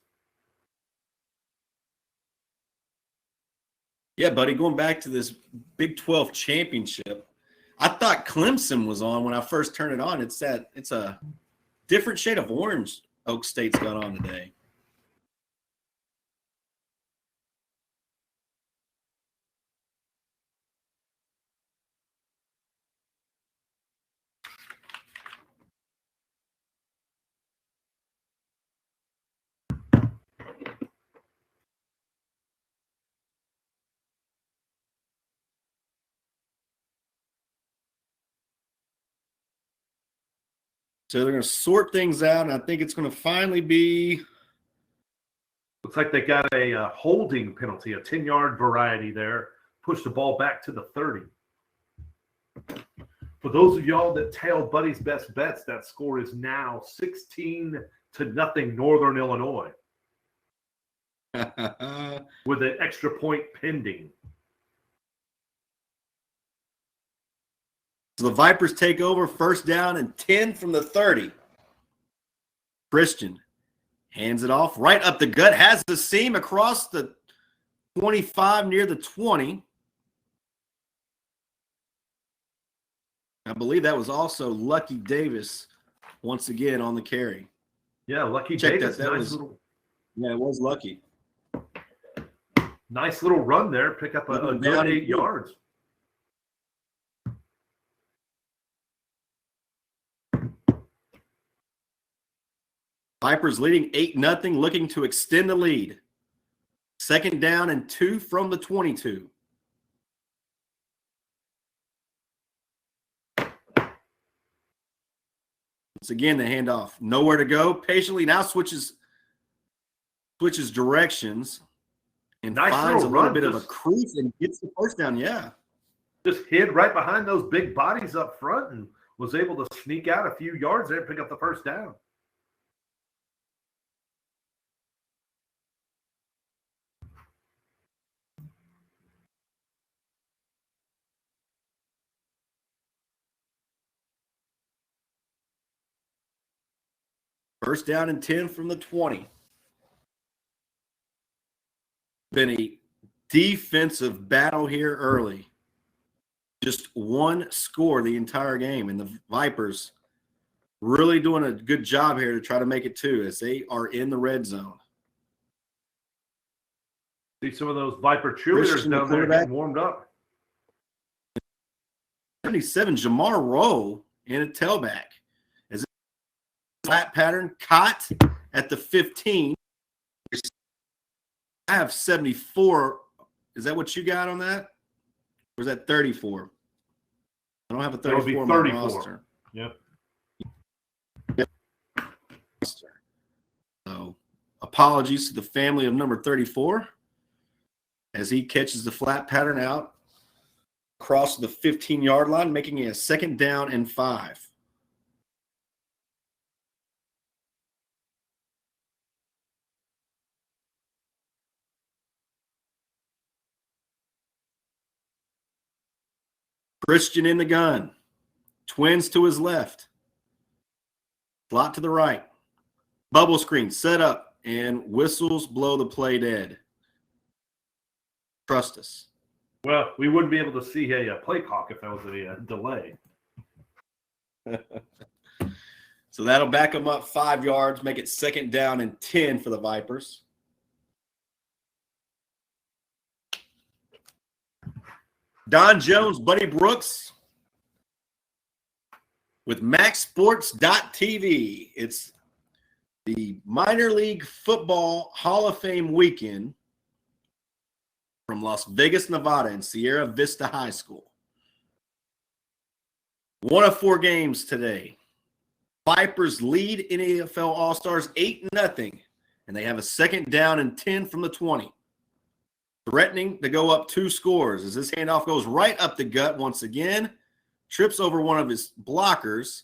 Yeah, buddy, going back to this Big 12 championship, I thought Clemson was on when I first turned it on. It's a different shade of orange Oak State's got on today. So they're going to sort things out, and I think it's going to finally be – Looks like they got a holding penalty, a 10-yard variety there. Push the ball back to the 30. For those of y'all that tailed Buddy's best bets, that score is now 16-0 Northern Illinois with an extra point pending. So the Vipers take over, first down and 10 from the 30. Christian hands it off right up the gut, has the seam across the 25 near the 20. I believe that was also Lucky Davis once again on the carry. Yeah, Lucky Check Davis. that. Yeah, it was Lucky. Nice little run there. Pick up a good 8 yards. Vipers leading 8-0, looking to extend the lead. Second down and 2 from the 22. Once again, the handoff. Nowhere to go. Patiently now switches directions and Nice finds a little little run, bit of a crease and gets the first down. Yeah. Just hid right behind those big bodies up front and was able to sneak out a few yards there and pick up the first down. First down and 10 from the 20. Been a defensive battle here early. Just one score the entire game, and the Vipers really doing a good job here to try to make it 2 as they are in the red zone. See some of those Viper cheerleaders down there getting warmed up. 77, Jamar Rowe in a tailback. As flat pattern caught at the 15. I have 74. Is that what you got on that? Or is that 34? I don't have a 34 on my roster. Yep. So apologies to the family of number 34 as he catches the flat pattern out across the 15-yard line, making it a second down and 5. Christian in the gun. Twins to his left. Slot to the right. Bubble screen set up, and whistles blow the play dead. Trust us. Well, we wouldn't be able to see a play clock if that was a delay. So that'll back them up 5 yards, make it 2nd down and 10 for the Vipers. Don Jones, Buddy Brooks with MaxSports.tv. It's the Minor League Football Hall of Fame weekend from Las Vegas, Nevada, and Sierra Vista High School. 1 of 4 games today. Vipers lead NEFL All-Stars 8-0, and they have a 2nd down and 10 from the 20. Threatening to go up 2 scores as this handoff goes right up the gut once again, trips over one of his blockers,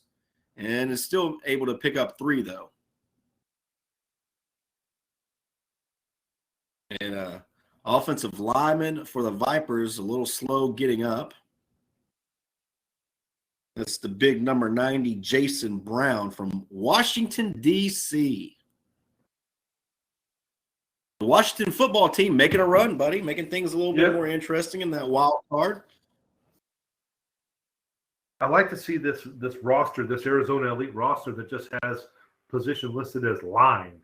and is still able to pick up 3, though. And offensive lineman for the Vipers a little slow getting up. That's the big number 90, Jason Brown from Washington, D.C. The Washington football team making a run, buddy, making things a little bit more interesting in that wild card. I like to see this roster, this Arizona Elite roster that just has position listed as line.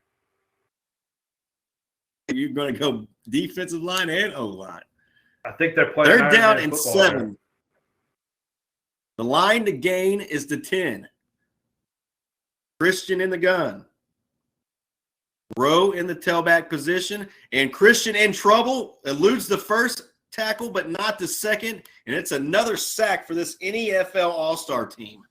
You're going to go defensive line and O-line. I think they're playing. They're down in 7. Here. The line to gain is the 10. Christian in the gun. Rowe in the tailback position. And Christian in trouble. Eludes the first tackle, but not the second. And it's another sack for this NEFL All-Star team.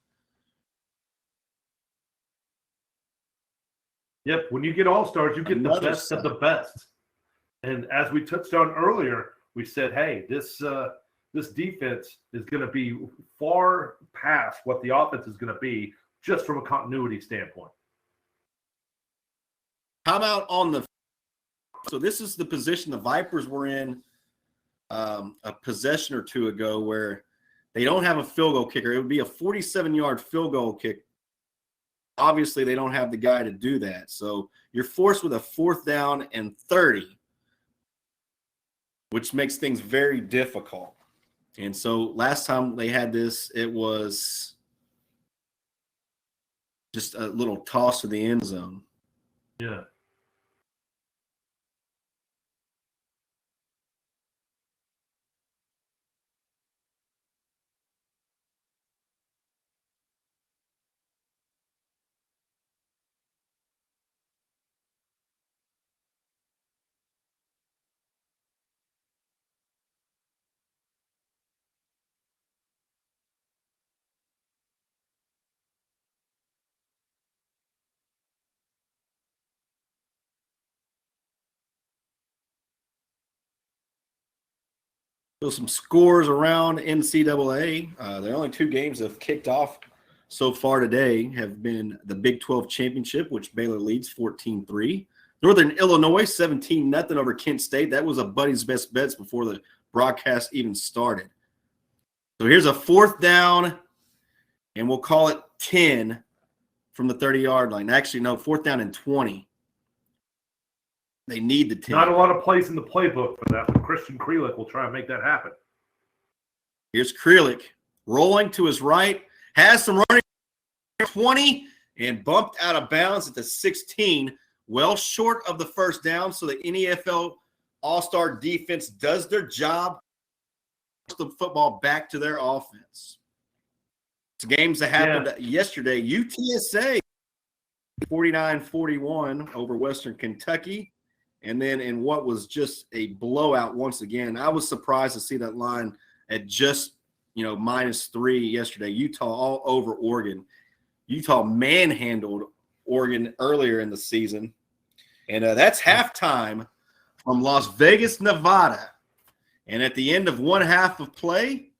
Yep, when you get All-Stars, you get the best of the best. And as we touched on earlier, we said, hey, this defense is going to be far past what the offense is going to be just from a continuity standpoint. How about on the – so this is the position the Vipers were in a possession or 2 ago where they don't have a field goal kicker. It would be a 47-yard field goal kick. Obviously, they don't have the guy to do that. So you're forced with a 4th down and 30, which makes things very difficult. And so last time they had this, it was just a little toss to the end zone. Yeah. So some scores around NCAA. The only 2 games that have kicked off so far today have been the Big 12 Championship, which Baylor leads 14-3. Northern Illinois 17-0 over Kent State. That was a Buddy's best bets before the broadcast even started. So here's a 4th down, and we'll call it 10 from the 30-yard line. Actually, no, 4th down and 20. They need the 10. Not a lot of plays in the playbook for that, but Christian Krelick will try and make that happen. Here's Krelick rolling to his right, has some running 20, and bumped out of bounds at the 16, well short of the 1st down. So the NEFL All-Star defense does their job, the football back to their offense. It's games that happened yesterday. UTSA 49-41 over Western Kentucky. And then in what was just a blowout once again, I was surprised to see that line at just, -3 yesterday. Utah all over Oregon. Utah manhandled Oregon earlier in the season. And that's halftime from Las Vegas, Nevada. And at the end of 1 half of play,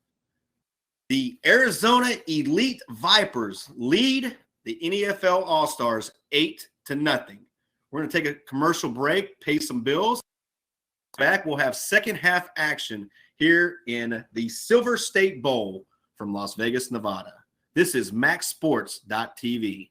the Arizona Elite Vipers lead the NEFL All-Stars 8-0. We're going to take a commercial break, pay some bills. Back, we'll have second half action here in the Silver State Bowl from Las Vegas, Nevada. This is MaxSports.tv.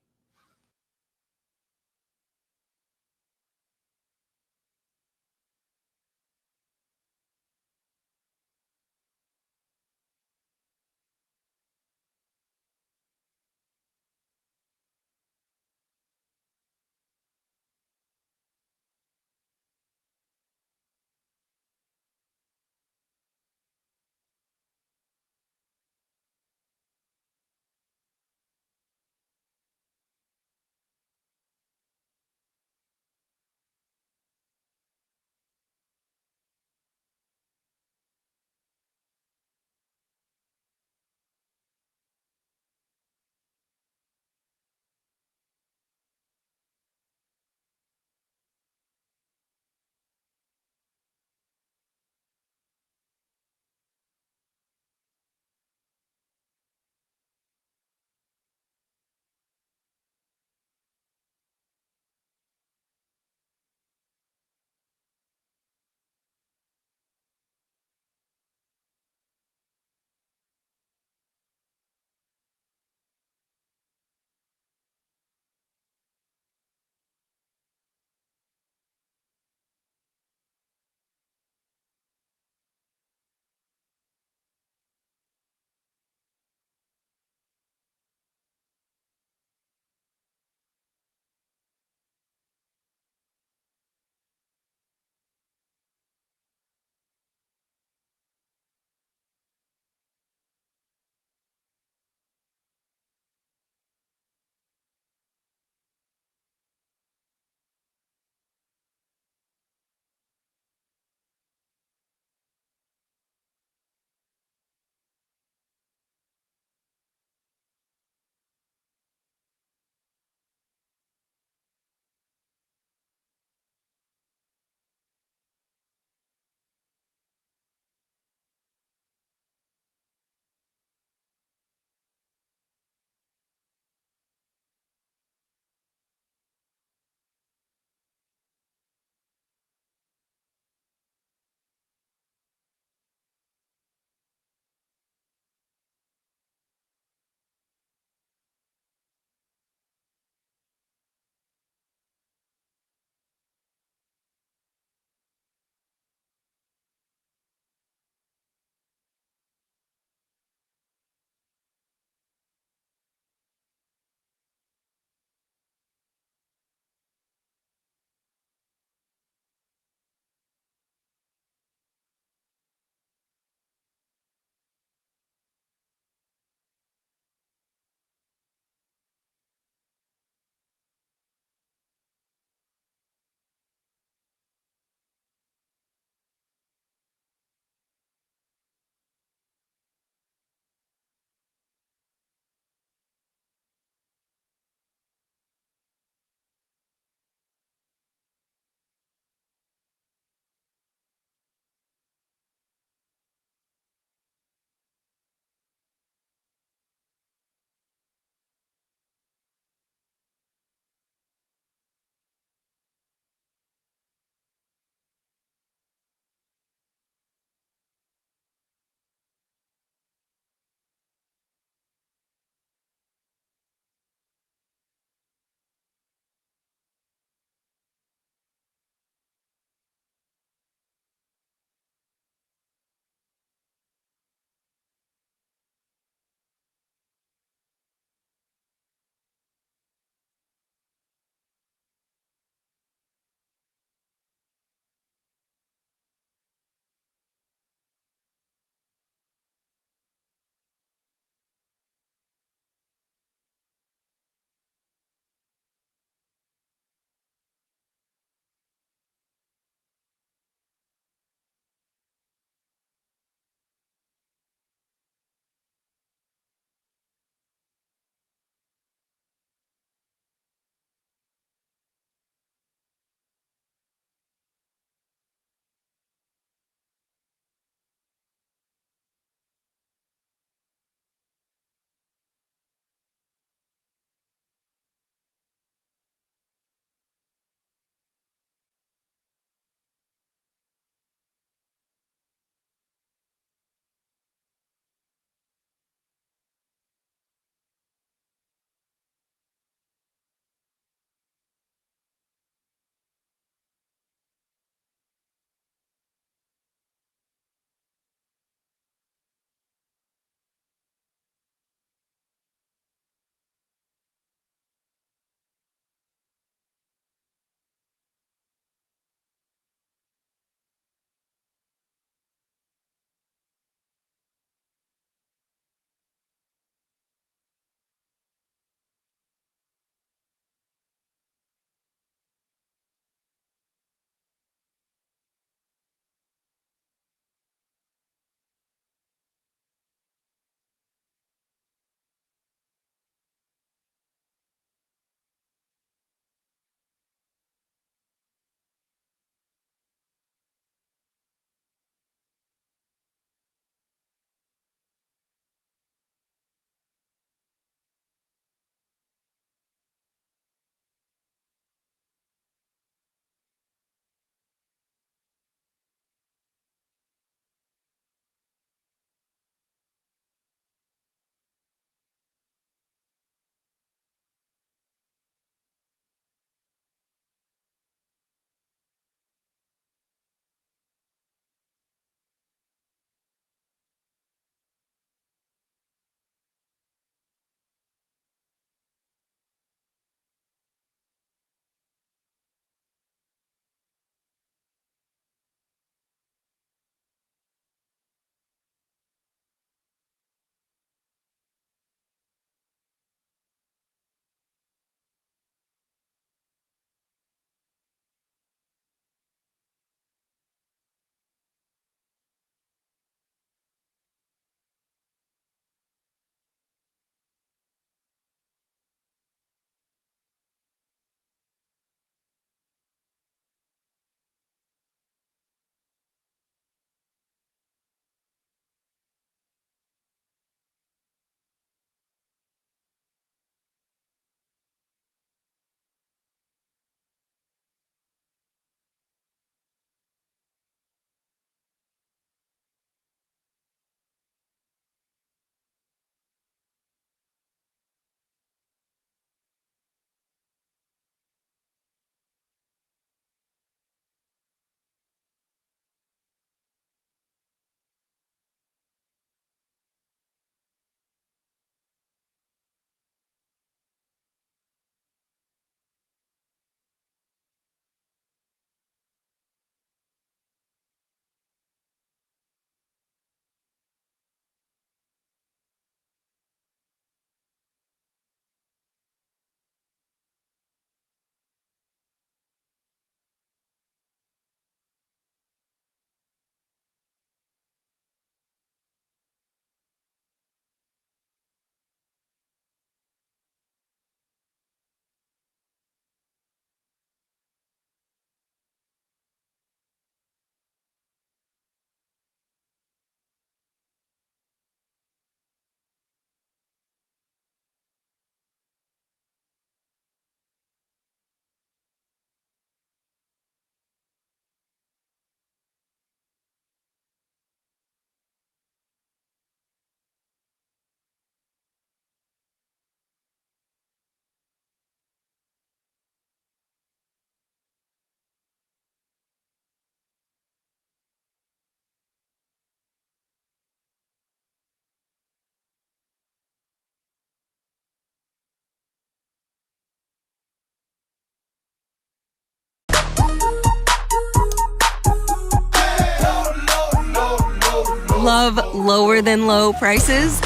Love lower than low prices?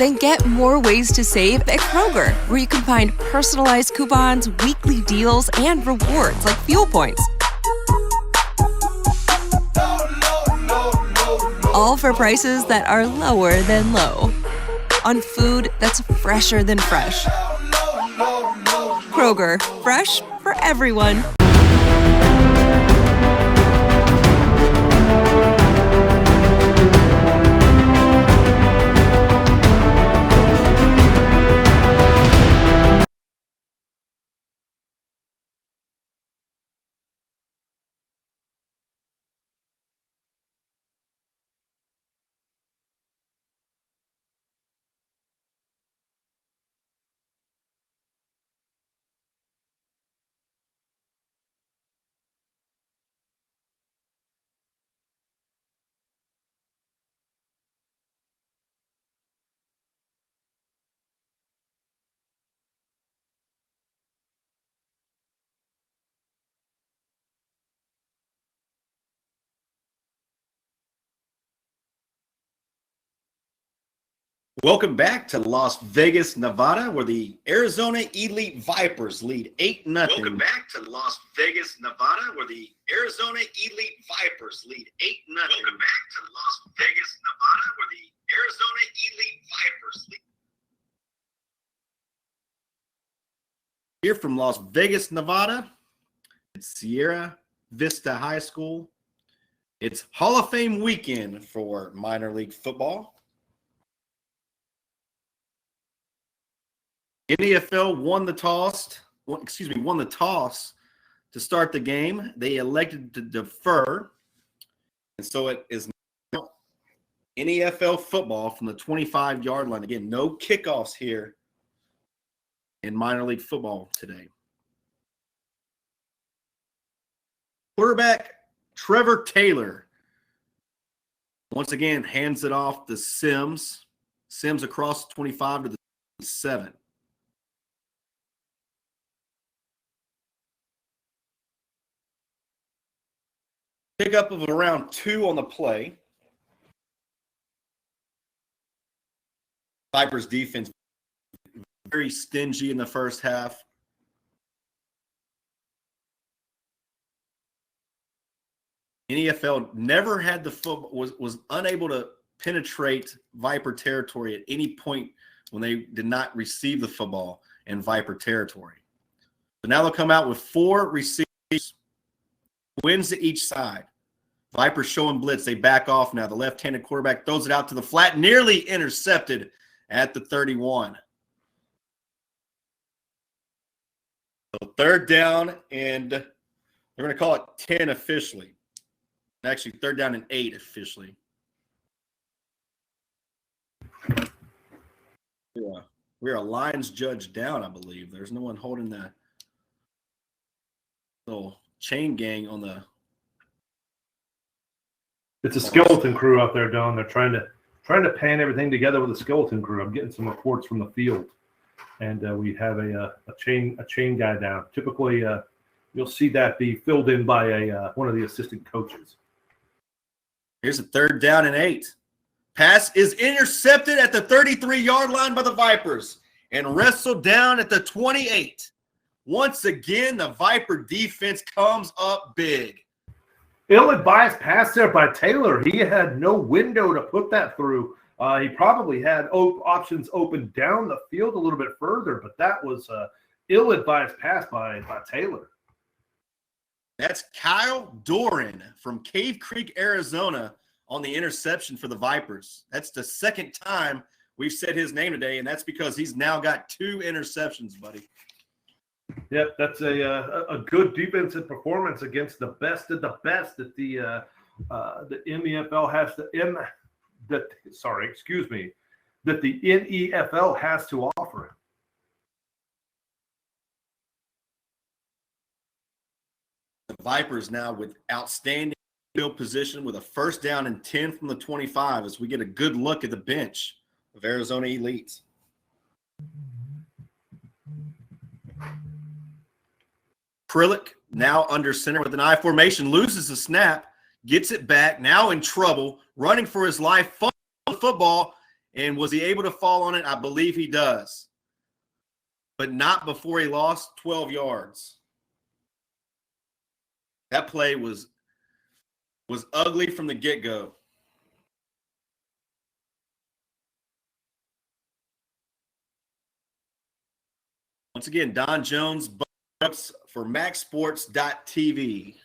Then get more ways to save at Kroger, where you can find personalized coupons, weekly deals, and rewards like fuel points. All for prices that are lower than low. On food that's fresher than fresh. Kroger, fresh for everyone. Welcome back to Las Vegas, Nevada, where the Arizona Elite Vipers lead 8-0. Welcome back to Las Vegas, Nevada, where the Arizona Elite Vipers lead 8-0. Welcome back to Las Vegas, Nevada, where the Arizona Elite Vipers lead. Here from Las Vegas, Nevada, it's Sierra Vista High School. It's Hall of Fame weekend for minor league football. NEFL won the toss to start the game. They elected to defer, and so it is now NEFL football from the 25-yard line. Again, no kickoffs here in minor league football today. Quarterback Trevor Taylor once again hands it off to Sims. Sims across 25 to the 7. Pickup of around 2 on the play. Vipers defense very stingy in the first half. NEFL never had the football, was unable to penetrate Viper territory at any point when they did not receive the football in Viper territory. So now they'll come out with 4 receivers, wins to each side. Vipers showing blitz. They back off now. The left-handed quarterback throws it out to the flat, nearly intercepted at the 31. So 3rd down, and they're going to call it 10 officially. Actually, 3rd down and 8 officially. Yeah. We're a lines judge down, I believe. There's no one holding the little chain gang on the. It's a skeleton crew out there, Don. They're trying to pan everything together with a skeleton crew. I'm getting some reports from the field, and we have a chain guy down. Typically, you'll see that be filled in by one of the assistant coaches. Here's a 3rd down and 8. Pass is intercepted at the 33-yard line by the Vipers and wrestled down at the 28. Once again, the Viper defense comes up big. Ill-advised pass there by Taylor. He had no window to put that through. He probably had options open down the field a little bit further, but that was an ill-advised pass by Taylor. That's Kyle Doran from Cave Creek, Arizona, on the interception for the Vipers. That's the 2nd time we've said his name today, and that's because he's now got 2 interceptions, buddy. Yep, that's a good defensive performance against the best of the best that the NEFL has to that the NEFL has to offer. The Vipers now with outstanding field position with a 1st down and 10 from the 25 as we get a good look at the bench of Arizona Elites. Krillick now under center with an I formation, loses the snap, gets it back, now in trouble, running for his life, fumbled the football, and was he able to fall on it? I believe he does. But not before he lost 12 yards. That play was ugly from the get-go. Once again, Don Jones for MaxSports.tv.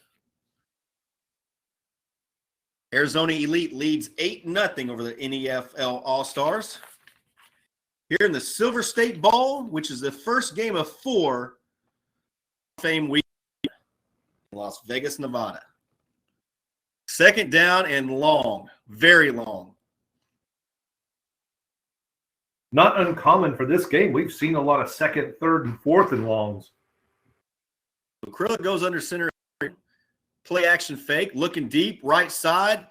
Arizona Elite leads 8-0 over the NEFL All-Stars. Here in the Silver State Bowl, which is the first game of 4 Fame Week in Las Vegas, Nevada. Second down and long, very long. Not uncommon for this game. We've seen a lot of second, third, and fourth and longs. Acrylic goes under center, play action fake, looking deep, right side,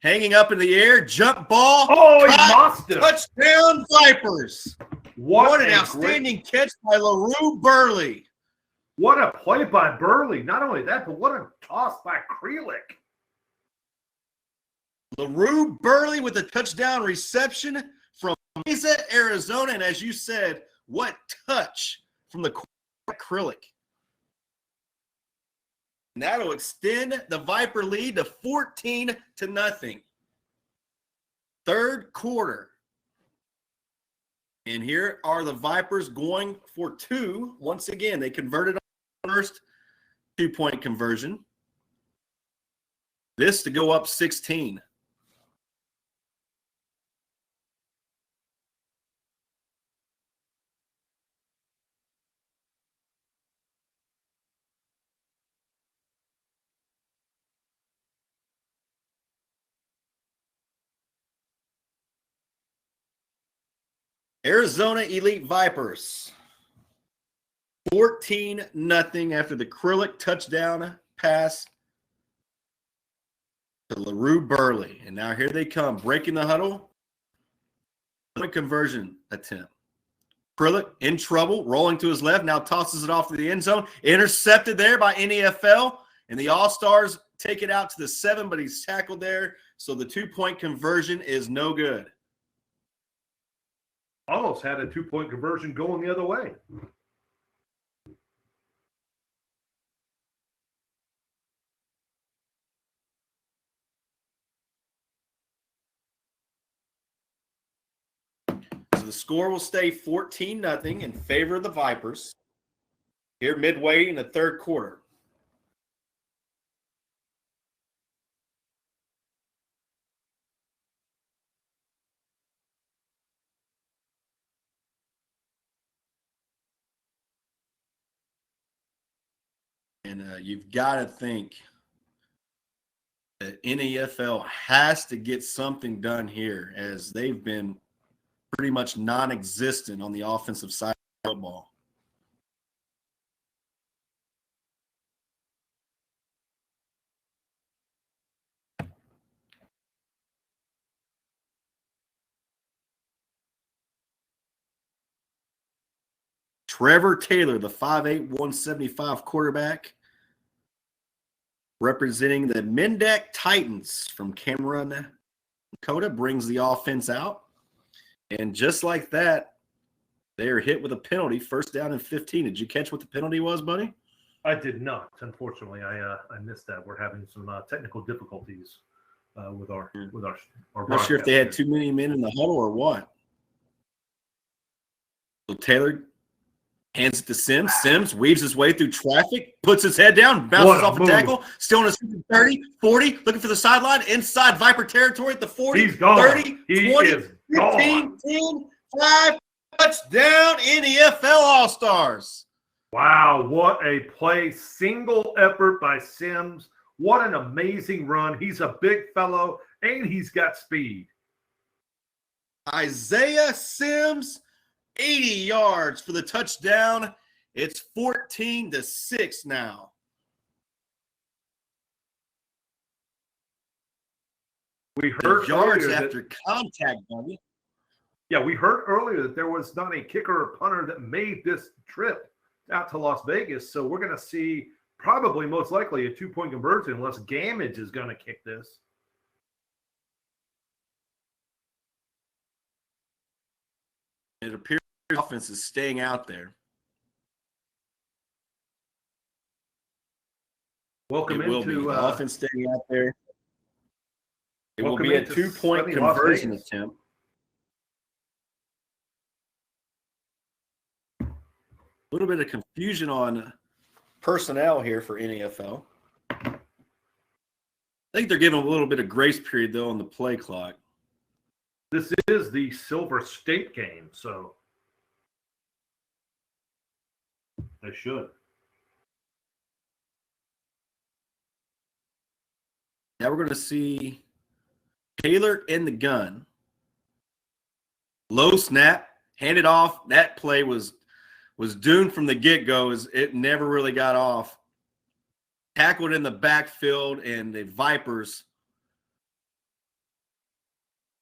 hanging up in the air, jump ball. Oh, he lost it. Touchdown, Vipers. What an outstanding catch by LaRue Burley. What a play by Burley. Not only that, but what a toss by Krelick. LaRue Burley with a touchdown reception from Mesa, Arizona. And as you said, what touch from the Krelick. And that'll extend the Viper lead to 14-0. Third quarter. And here are the Vipers going for 2. Once again, they converted on the first 2-point conversion. This to go up 16. Arizona Elite Vipers, 14-0 after the Krelick touchdown pass to LaRue Burley. And now here they come, breaking the huddle. Conversion attempt. Krelick in trouble, rolling to his left, now tosses it off to the end zone. Intercepted there by NEFL, and the All-Stars take it out to the 7, but he's tackled there. So the 2-point conversion is no good. Almost had a 2-point conversion going the other way. So the score will stay 14-0 in favor of the Vipers here midway in the third quarter. And you've got to think that NEFL has to get something done here, as they've been pretty much non-existent on the offensive side of football. Trevor Taylor, the 5'8", 175 quarterback, representing the Mendak Titans from Cameron, Dakota, brings the offense out. And just like that, they are hit with a penalty, first down and 15. Did you catch what the penalty was, buddy? I did not. Unfortunately, I missed that. We're having some technical difficulties with our Not sure if they had too many men in the huddle or what. So Taylor hands it to Sims. Sims weaves his way through traffic, puts his head down, bounces off a tackle, still in his 30, 40, looking for the sideline, inside Viper territory at the 40, He's gone. 30, He 20, is 15, gone. 10, 5, touchdown, NEFL All-Stars. Wow, what a play. Single effort by Sims. What an amazing run. He's a big fellow, and he's got speed. Isaiah Sims, 80 yards for the touchdown. It's 14-6 now. We heard yards earlier after contact, buddy. Yeah, we heard earlier that there was not a kicker or punter that made this trip out to Las Vegas. So we're going to see probably most likely a 2-point conversion unless Gamage is going to kick this. It appears the offense is staying out there. Welcome it will be. into The offense staying out there. It will welcome be a into 2-point sunny Las conversion Vegas. attempt. A little bit of confusion on personnel here for NEFL. I think they're giving a little bit of grace period, though, on the play clock. This is the Silver State game, so they should. Now we're going to see Taylor in the gun. Low snap, handed off. That play was doomed from the get-go as it never really got off. Tackled in the backfield, and the Vipers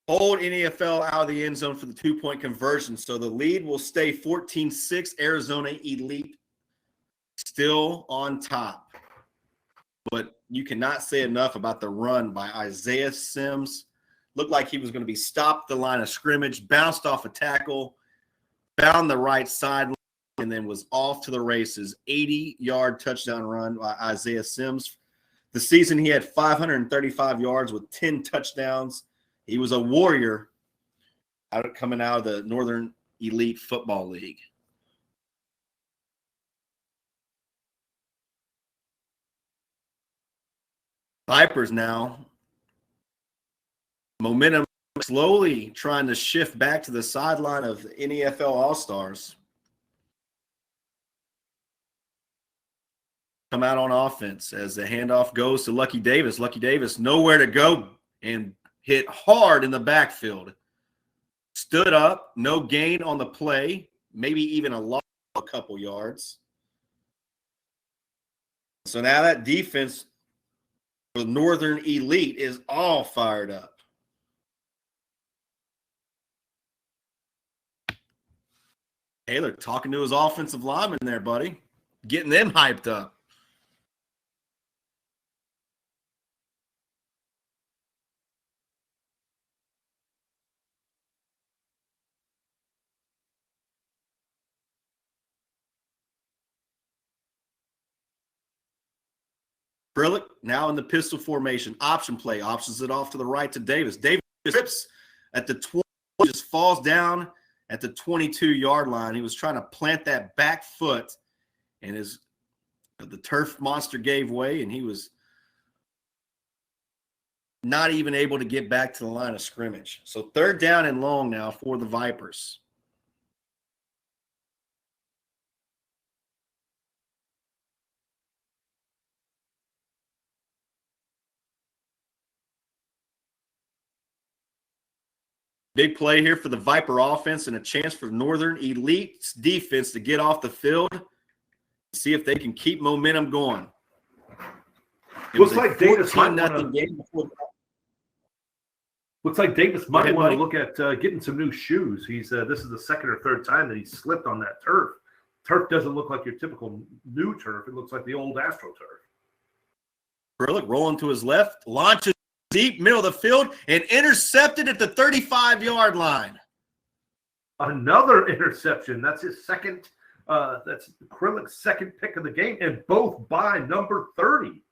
hold NEFL out of the end zone for the 2-point conversion. So the lead will stay 14-6. Arizona Elite still on top. But you cannot say enough about the run by Isaiah Sims. Looked like he was going to be stopped at the line of scrimmage, bounced off a tackle, found the right sideline, and then was off to the races. 80-yard touchdown run by Isaiah Sims. The season he had 535 yards with 10 touchdowns. He was a warrior coming out of the Northern Elite Football League. Vipers now, momentum slowly trying to shift back to the sideline of the NEFL All-Stars. Come out on offense as the handoff goes to Lucky Davis. Lucky Davis nowhere to go and hit hard in the backfield. Stood up, no gain on the play, maybe even a loss of a couple yards. So now that defense for Northern Elite is all fired up. Taylor talking to his offensive lineman there, buddy. Getting them hyped up. Brillick now in the pistol formation. Option play. Options it off to the right to Davis. Davis trips at the 20, just falls down at the 22-yard line. He was trying to plant that back foot, and the turf monster gave way, and he was not even able to get back to the line of scrimmage. So 3rd down and long now for the Vipers. Big play here for the Viper offense and a chance for Northern Elite's defense to get off the field and see if they can keep momentum going. Looks like Davis might want to look at getting some new shoes. This is the 2nd or 3rd time that he slipped on that turf. Turf doesn't look like your typical new turf. It looks like the old AstroTurf. Brillick rolling to his left, launches deep middle of the field, and intercepted at the 35-yard line. Another interception. That's his second. That's Krillick's second pick of the game, and both by number 30.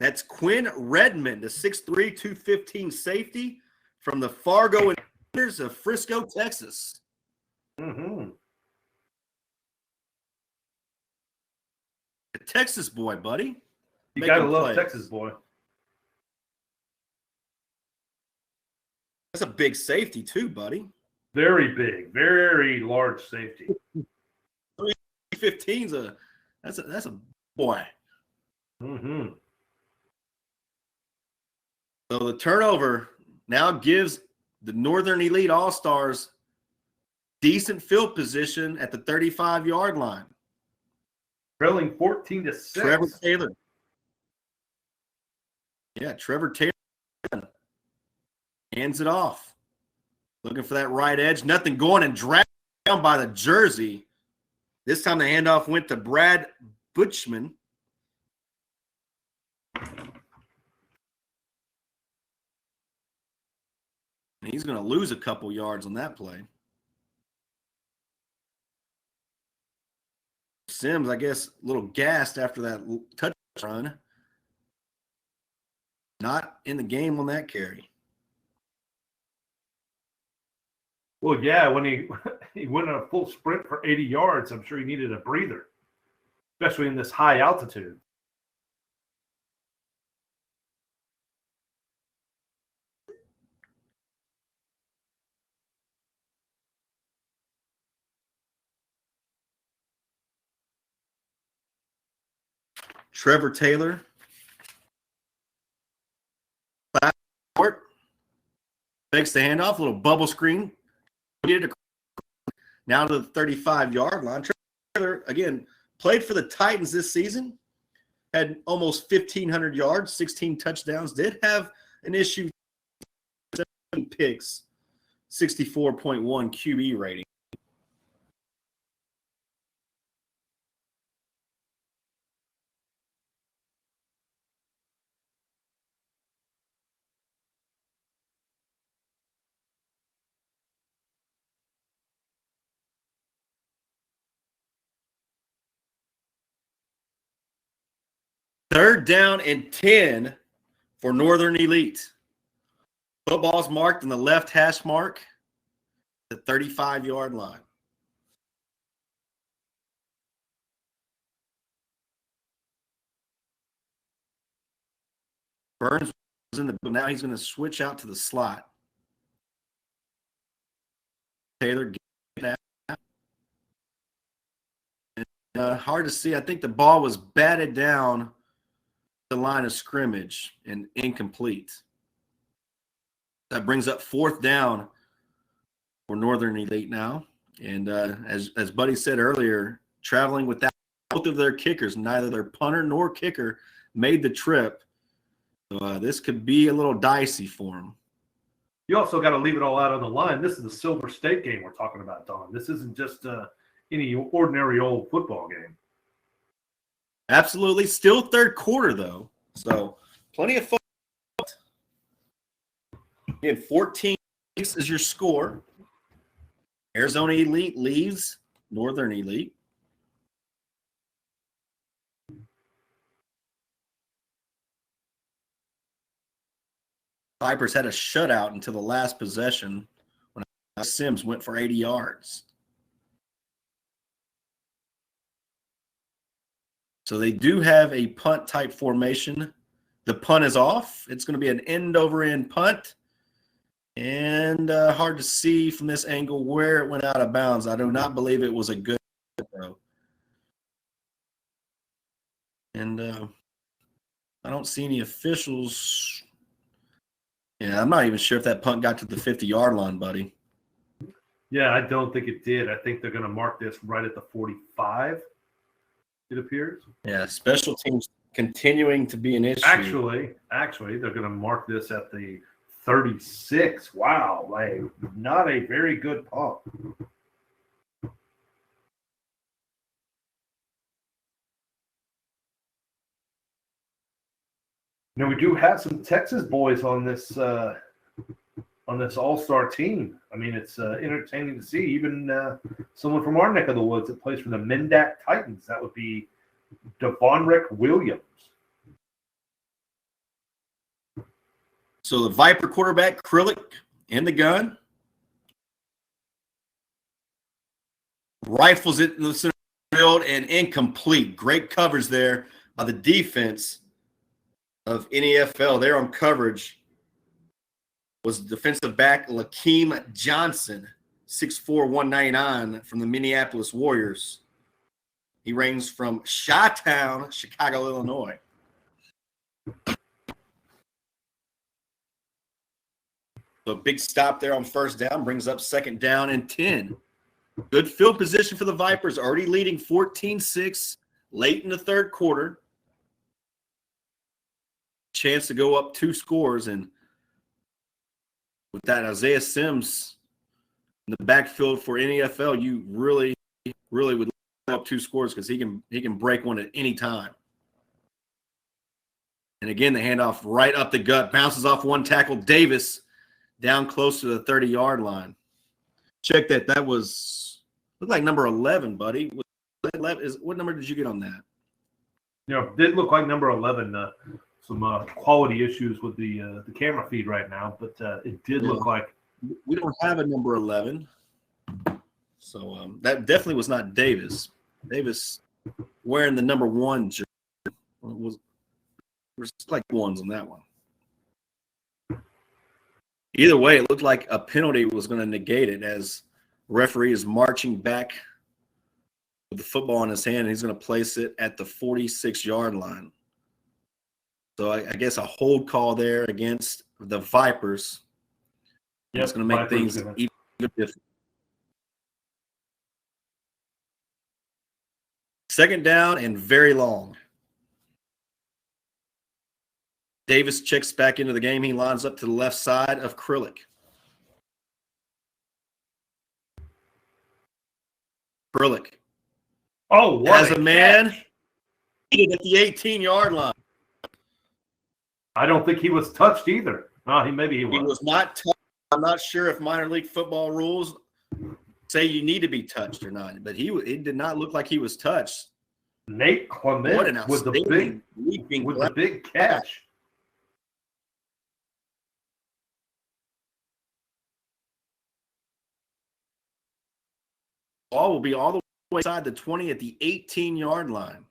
That's Quinn Redmond, the 6'3", 215 safety from the Fargo Invaders of Frisco, Texas. Mm-hmm. A Texas boy, buddy. You got to love Texas boy. That's a big safety too, buddy. Very big, very large safety. 315's that's a boy. Mm-hmm. So the turnover now gives the Northern Elite All-Stars decent field position at the 35-yard line. Trailing 14-6. Trevor Taylor. Yeah, Trevor Taylor hands it off. Looking for that right edge. Nothing going, and dragged down by the jersey This time the handoff went to Brad Butchman. He's going to lose a couple yards on that play. Sims, I guess, a little gassed after that touch run. Not in the game on that carry. Well, yeah, when he went on a full sprint for 80 yards, I'm sure he needed a breather, especially in this high altitude. Trevor Taylor. Takes the handoff, a little bubble screen. Now to the 35-yard line. Trevor, again, played for the Titans this season. Had almost 1,500 yards, 16 touchdowns. Did have an issue, 7 picks, 64.1 QB rating. Third down and 10 for Northern Elite. Football's marked in the left hash mark, the 35-yard line. Burns was in the now he's going to switch out to the slot. Taylor getting out. Hard to see. I think the ball was batted down the line of scrimmage and incomplete. That brings up 4th down for Northern Elite now. And as Buddy said earlier, traveling without both of their kickers, neither their punter nor kicker made the trip. So this could be a little dicey for them. You also got to leave it all out on the line. This is the Silver State game we're talking about, Don. This isn't just any ordinary old football game. Absolutely. Still third quarter, though. So plenty of fun. Again, 14 is your score. Arizona Elite leaves Northern Elite. Vipers had a shutout until the last possession when Sims went for 80 yards. So they do have a punt-type formation. The punt is off. It's going to be an end-over-end punt. And hard to see from this angle where it went out of bounds. I do not believe it was a good throw. And I don't see any officials. Yeah, I'm not even sure if that punt got to the 50-yard line, buddy. Yeah, I don't think it did. I think they're going to mark this right at the 45, it appears. Yeah, special teams continuing to be an issue. Actually, they're going to mark this at the 36. Wow, like not a very good punt. Now we do have some Texas boys on this all-star team. I mean, it's entertaining to see. Even someone from our neck of the woods that plays for the Mendak Titans. That would be Devonrick Williams. So the Viper quarterback, Krillick, in the gun. Rifles it in the center field and incomplete. Great coverage there by the defense of NEFL. There on coverage was defensive back Lakeem Johnson, 6'4", 199 from the Minneapolis Warriors. He reigns from Chi-Town, Chicago, Illinois. So a big stop there on first down brings up 2nd down and 10. Good field position for the Vipers, already leading 14-6 late in the third quarter. Chance to go up 2 scores, and with that Isaiah Sims in the backfield for NEFL, you really would up 2 scores because he can break one at any time. And again, the handoff right up the gut, bounces off one tackle. Davis down close to the 30-yard line. Check that. That was looked like number 11, buddy. What number did you get on that? Did look like number 11. Some quality issues with the camera feed right now, but it did look like we don't have a number 11. So that definitely was not Davis. Davis wearing the number 1 jersey. There's like ones on that one. Either way, it looked like a penalty was going to negate it as referee is marching back with the football in his hand, and he's going to place it at the 46-yard line. So I guess a hold call there against the Vipers. Yep, it's going to make things even different. Second down and very long. Davis checks back into the game. He lines up to the left side of Krillick. Krillick. Oh, what as a man at the 18-yard line. I don't think he was touched either. Maybe he was. He was not touched. I'm not sure if minor league football rules say you need to be touched or not, but it did not look like he was touched. Nate Clement with the big catch. Ball will be all the way inside the 20 at the 18-yard line.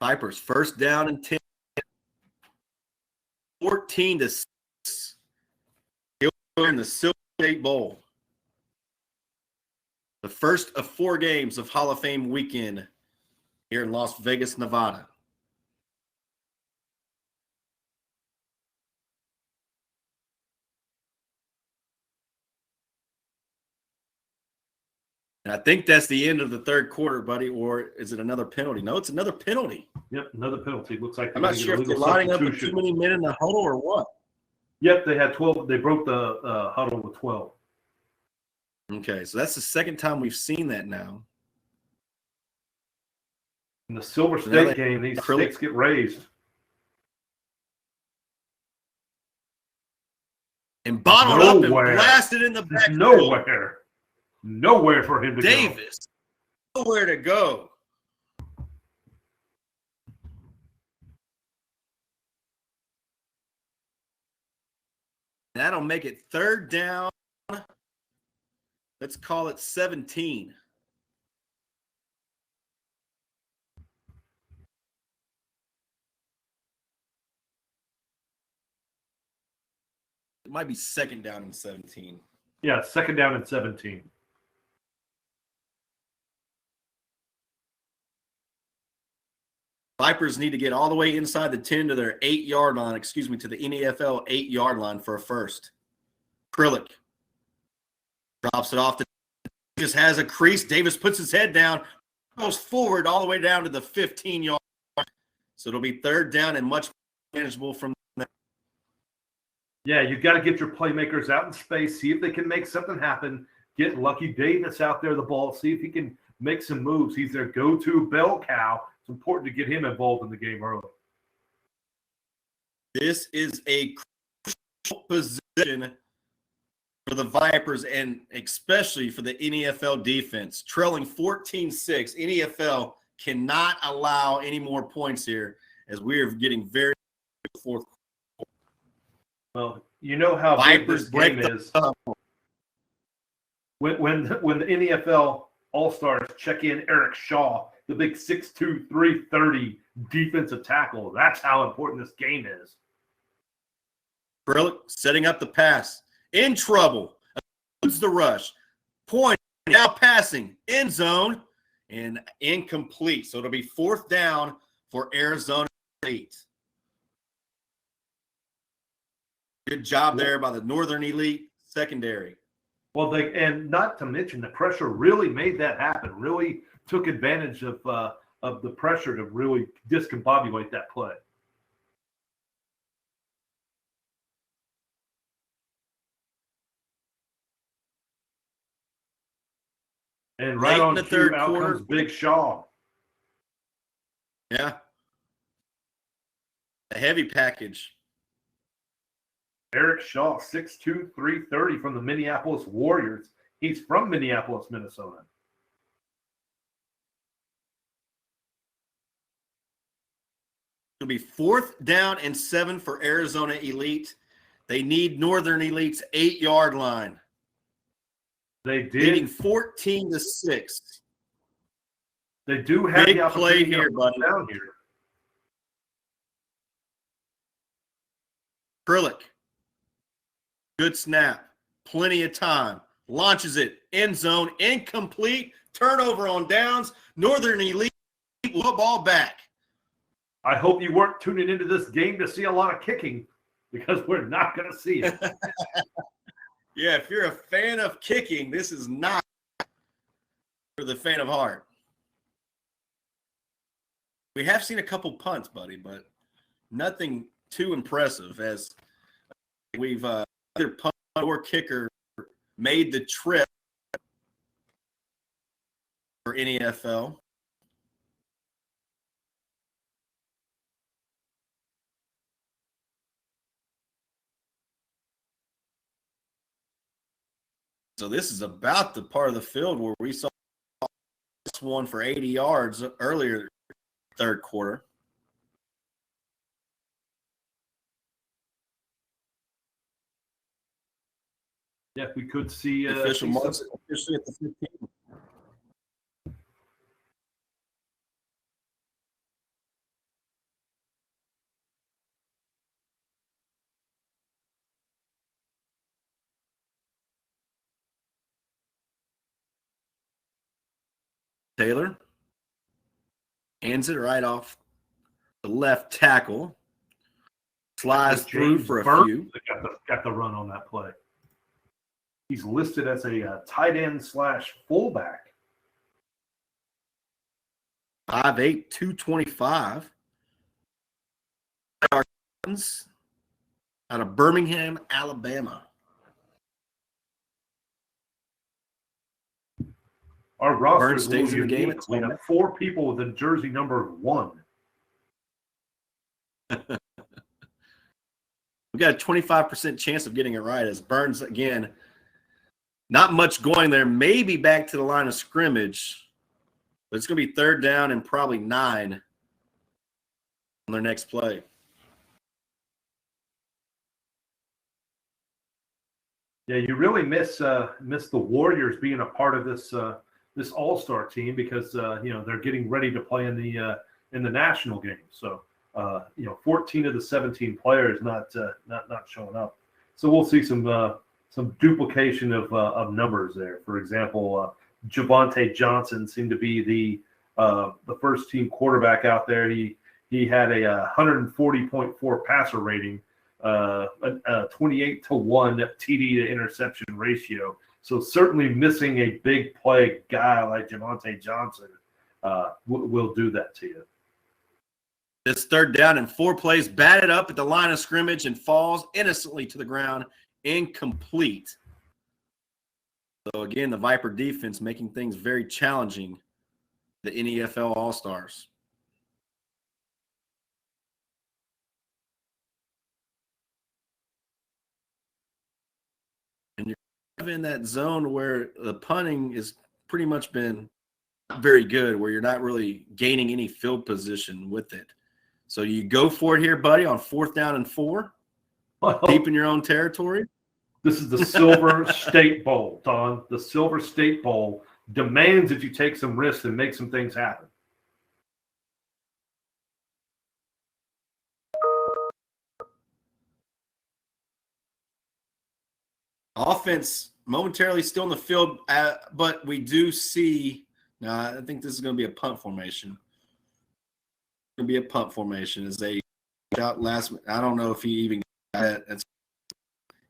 Vipers first down and 10. 14-6. In the Silver State Bowl. The first of 4 games of Hall of Fame weekend here in Las Vegas, Nevada. And I think that's the end of the third quarter, buddy, or is it another penalty? No, it's another penalty. Yep, another penalty. Looks like I'm not sure if they're lining up with too many men in the huddle or what. Yep, they had 12. They broke the huddle with 12. Okay, so that's the second time we've seen that now. In the Silver State game, these stakes get raised. And bottled up and blasted in the back. Nowhere for him to go. Davis, nowhere to go. That'll make it third down. Let's call it 17. It might be second down and 17. Yeah, second down and 17. Vipers need to get all the way inside the 10 to their 8-yard line, to the NEFL 8-yard line for a first. Krillick drops it off. Just has a crease. Davis puts his head down, goes forward all the way down to the 15-yard line. So it'll be third down and much manageable from there. Yeah, you've got to get your playmakers out in space, see if they can make something happen. Get Lucky Davis out there the ball, see if he can make some moves. He's their go-to bell cow. It's important to get him involved in the game early. This is a crucial position for the Vipers and especially for the NEFL defense. Trailing 14-6, NEFL cannot allow any more points here as we are getting very fourth. Well, you know how Vipers big this game is. When the NEFL All-Stars check in Eric Shaw, the big 6'2", 330 defensive tackle. That's how important this game is. Krillick setting up the pass. In trouble. Includes the rush. Point. Now passing. End zone. And incomplete. So it'll be fourth down for Arizona State. Good job there by the Northern Elite secondary. Well, and not to mention the pressure really made that happen. Really took advantage of the pressure to really discombobulate that play. And Late right in on the cue, third out quarter. comes Big Shaw. Yeah. A heavy package. Eric Shaw, 6'2", 330 from the Minneapolis Warriors. He's from Minneapolis, Minnesota. It'll be 4th down and 7 for Arizona Elite. They need Northern Elite's 8-yard line. They did. Leading 14-6. They do have Big the opportunity play here, buddy. down here. Krillick. Good snap. Plenty of time. Launches it. End zone. Incomplete. Turnover on downs. Northern Elite will the ball back. I hope you weren't tuning into this game to see a lot of kicking, because we're not going to see it. Yeah, if you're a fan of kicking, this is not for the faint of heart. We have seen a couple punts, buddy, but nothing too impressive, as we've either punt or kicker made the trip for NEFL. So this is about the part of the field where we saw this one for 80 yards earlier third quarter. Yeah, we could see Official marks officially at the 15. Taylor hands it right off the left tackle. Slides through for a few. Got the run on that play. He's listed as a tight end / fullback. 5'8", 225. Out of Birmingham, Alabama. Our roster Burns stays in the game. We have 4 people with a jersey number 1. We got a 25% chance of getting it right, as Burns, again, not much going there. Maybe back to the line of scrimmage, but it's going to be 3rd down and probably 9 on their next play. Yeah, you really miss the Warriors being a part of this this All-Star team, because they're getting ready to play in the national game. So 14 of the 17 players not showing up. So we'll see some duplication of numbers there. For example, Javonte Johnson seemed to be the first team quarterback out there. He had a 140.4 passer rating, a 28-1 TD to interception ratio. So certainly missing a big play guy like Javonte Johnson will do that to you. This 3rd down and 4 plays, batted up at the line of scrimmage and falls innocently to the ground, incomplete. So again, the Viper defense making things very challenging, the NEFL All-Stars. And you're in that zone where the punting is pretty much been very good, where you're not really gaining any field position with it. So you go for it here, buddy, on 4th down and 4, deep in your own territory. This is the Silver State Bowl, Don. The Silver State Bowl demands that you take some risks and make some things happen. Offense momentarily still in the field, but we do see now. I think this is going to be a punt formation. Going to be a punt formation as they shot last. I don't know if he even got that. That's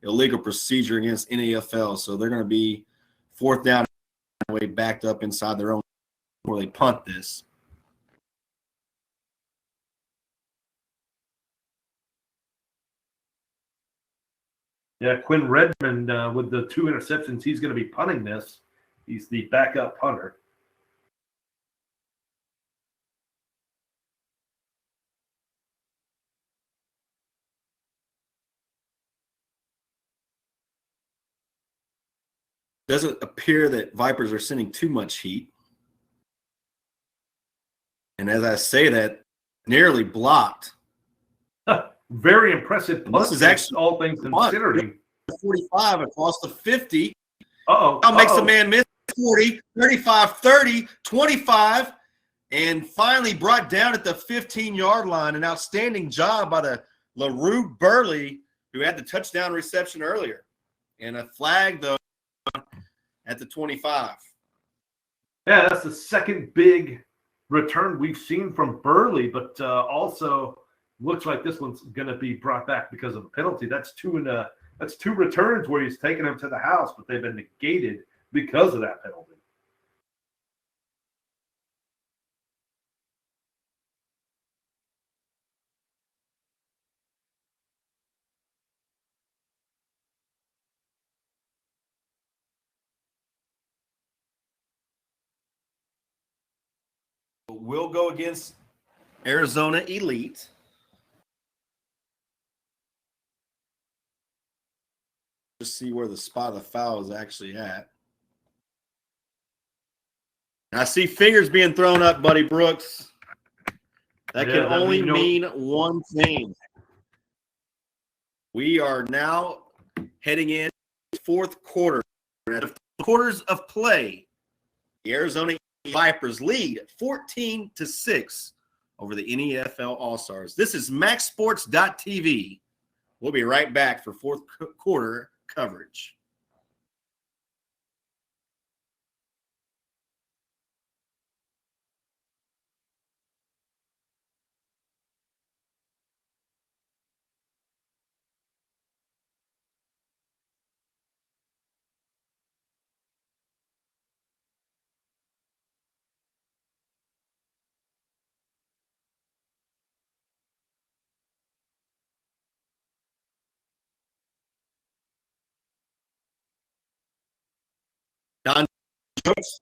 illegal procedure against NEFL. So they're going to be 4th down, way backed up inside their own before they punt this. Yeah, Quinn Redmond with the 2 interceptions, he's going to be punting this. He's the backup punter. Doesn't appear that Vipers are sending too much heat. And as I say that, nearly blocked. Very impressive punt. This is actually all things considering. 45 across the 50. Uh-oh. Now makes the man miss 40, 35, 30, 25, and finally brought down at the 15-yard line. An outstanding job by the LaRue Burley, who had the touchdown reception earlier. And a flag, though, at the 25. Yeah, that's the second big return we've seen from Burley, but also looks like this one's going to be brought back because of a penalty. That's two returns where he's taken them to the house, but they've been negated because of that penalty. We'll go against Arizona Elite. Just see where the spot of the foul is actually at. And I see fingers being thrown up, Buddy Brooks. That can only mean one thing. We are now heading in fourth quarter. At quarters of play, the Arizona Vipers lead 14-6 over the NEFL All-Stars. This is MaxSports.tv. We'll be right back for fourth quarter coverage. Don Jones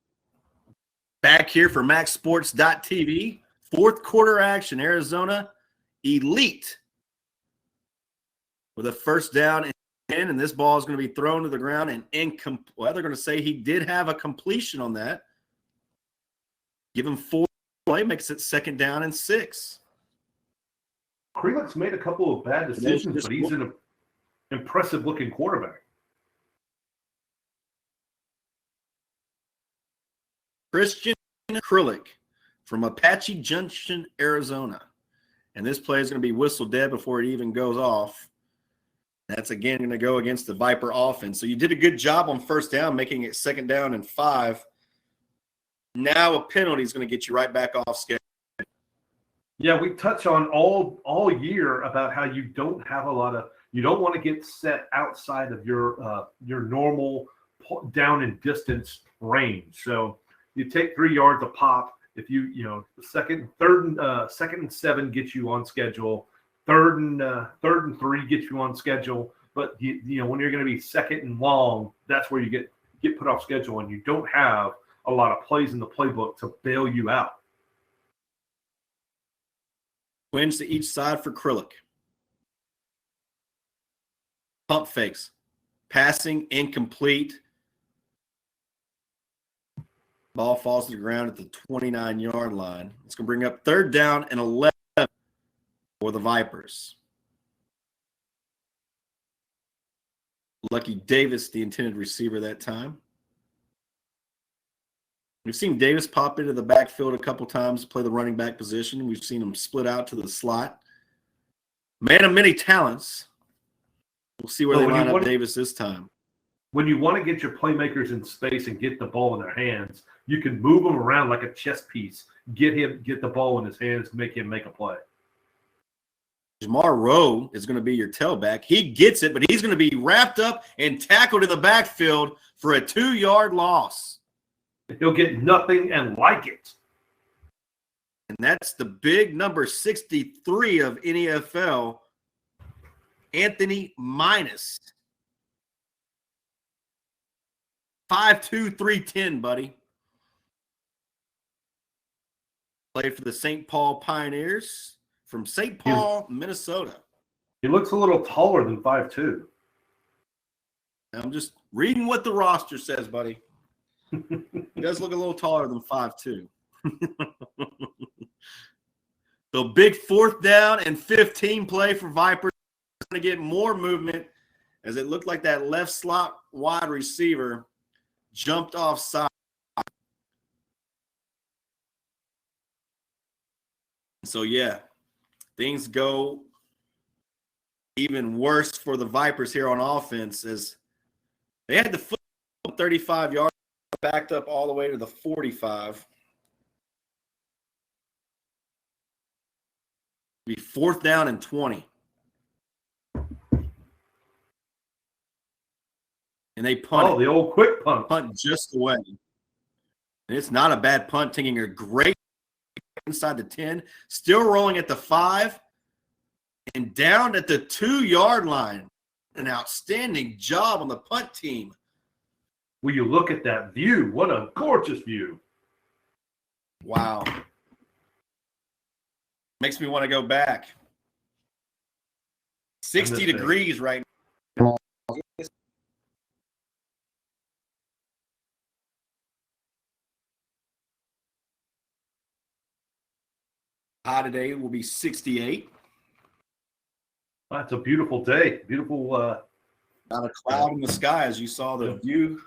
back here for MaxSports.tv. Fourth quarter action, Arizona Elite with a first down and this ball is going to be thrown to the ground and incomplete. Well, they're going to say he did have a completion on that. Give him 4 play, makes it second down and 6. Krelek's made a couple of bad decisions, but he's an impressive-looking quarterback. Christian Krelek from Apache Junction, Arizona. And this play is going to be whistled dead before it even goes off. That's, again, going to go against the Viper offense. So you did a good job on first down, making it second down and 5. Now a penalty is going to get you right back off schedule. Yeah, we touch on all year about how you don't want to get set outside of your normal down and distance range. So you take 3 yards a pop. If second and 7 gets you on schedule, third and 3 gets you on schedule. But when you're going to be second and long, that's where you get put off schedule, and you don't have a lot of plays in the playbook to bail you out. Twins to each side for Krelek. Pump fakes. Passing incomplete. Ball falls to the ground at the 29-yard line. It's going to bring up third down and 11 for the Vipers. Lucky Davis, the intended receiver that time. We've seen Davis pop into the backfield a couple times, play the running back position. We've seen him split out to the slot. Man of many talents. We'll see where they line up Davis this time. When you want to get your playmakers in space and get the ball in their hands, you can move them around like a chess piece, get the ball in his hands, make him make a play. Jamar Rowe is going to be your tailback. He gets it, but he's going to be wrapped up and tackled in the backfield for a 2-yard loss. He'll get nothing and like it. And that's the big number 63 of NEFL, Anthony Minus. 5'2", 310, buddy. Play for the St. Paul Pioneers from St. Paul, Minnesota. He looks a little taller than 5'2". I'm just reading what the roster says, buddy. He does look a little taller than 5'2". So big 4th down and 15 play for Vipers. Going to get more movement as it looked like that left slot wide receiver jumped offside. So, yeah, things go even worse for the Vipers here on offense as they had the football 35 yards, backed up all the way to the 45. Be 4th down and 20. And they punt. Oh, the old quick punt. Punt just away. And it's not a bad punt, taking a great inside the 10, still rolling at the 5, and down at the 2-yard line. An outstanding job on the punt team. Will you look at that view? What a gorgeous view. Wow. Makes me want to go back. 60 degrees right now. High today will be 68. That's a beautiful day. Beautiful. Not a cloud in the sky as you saw the view.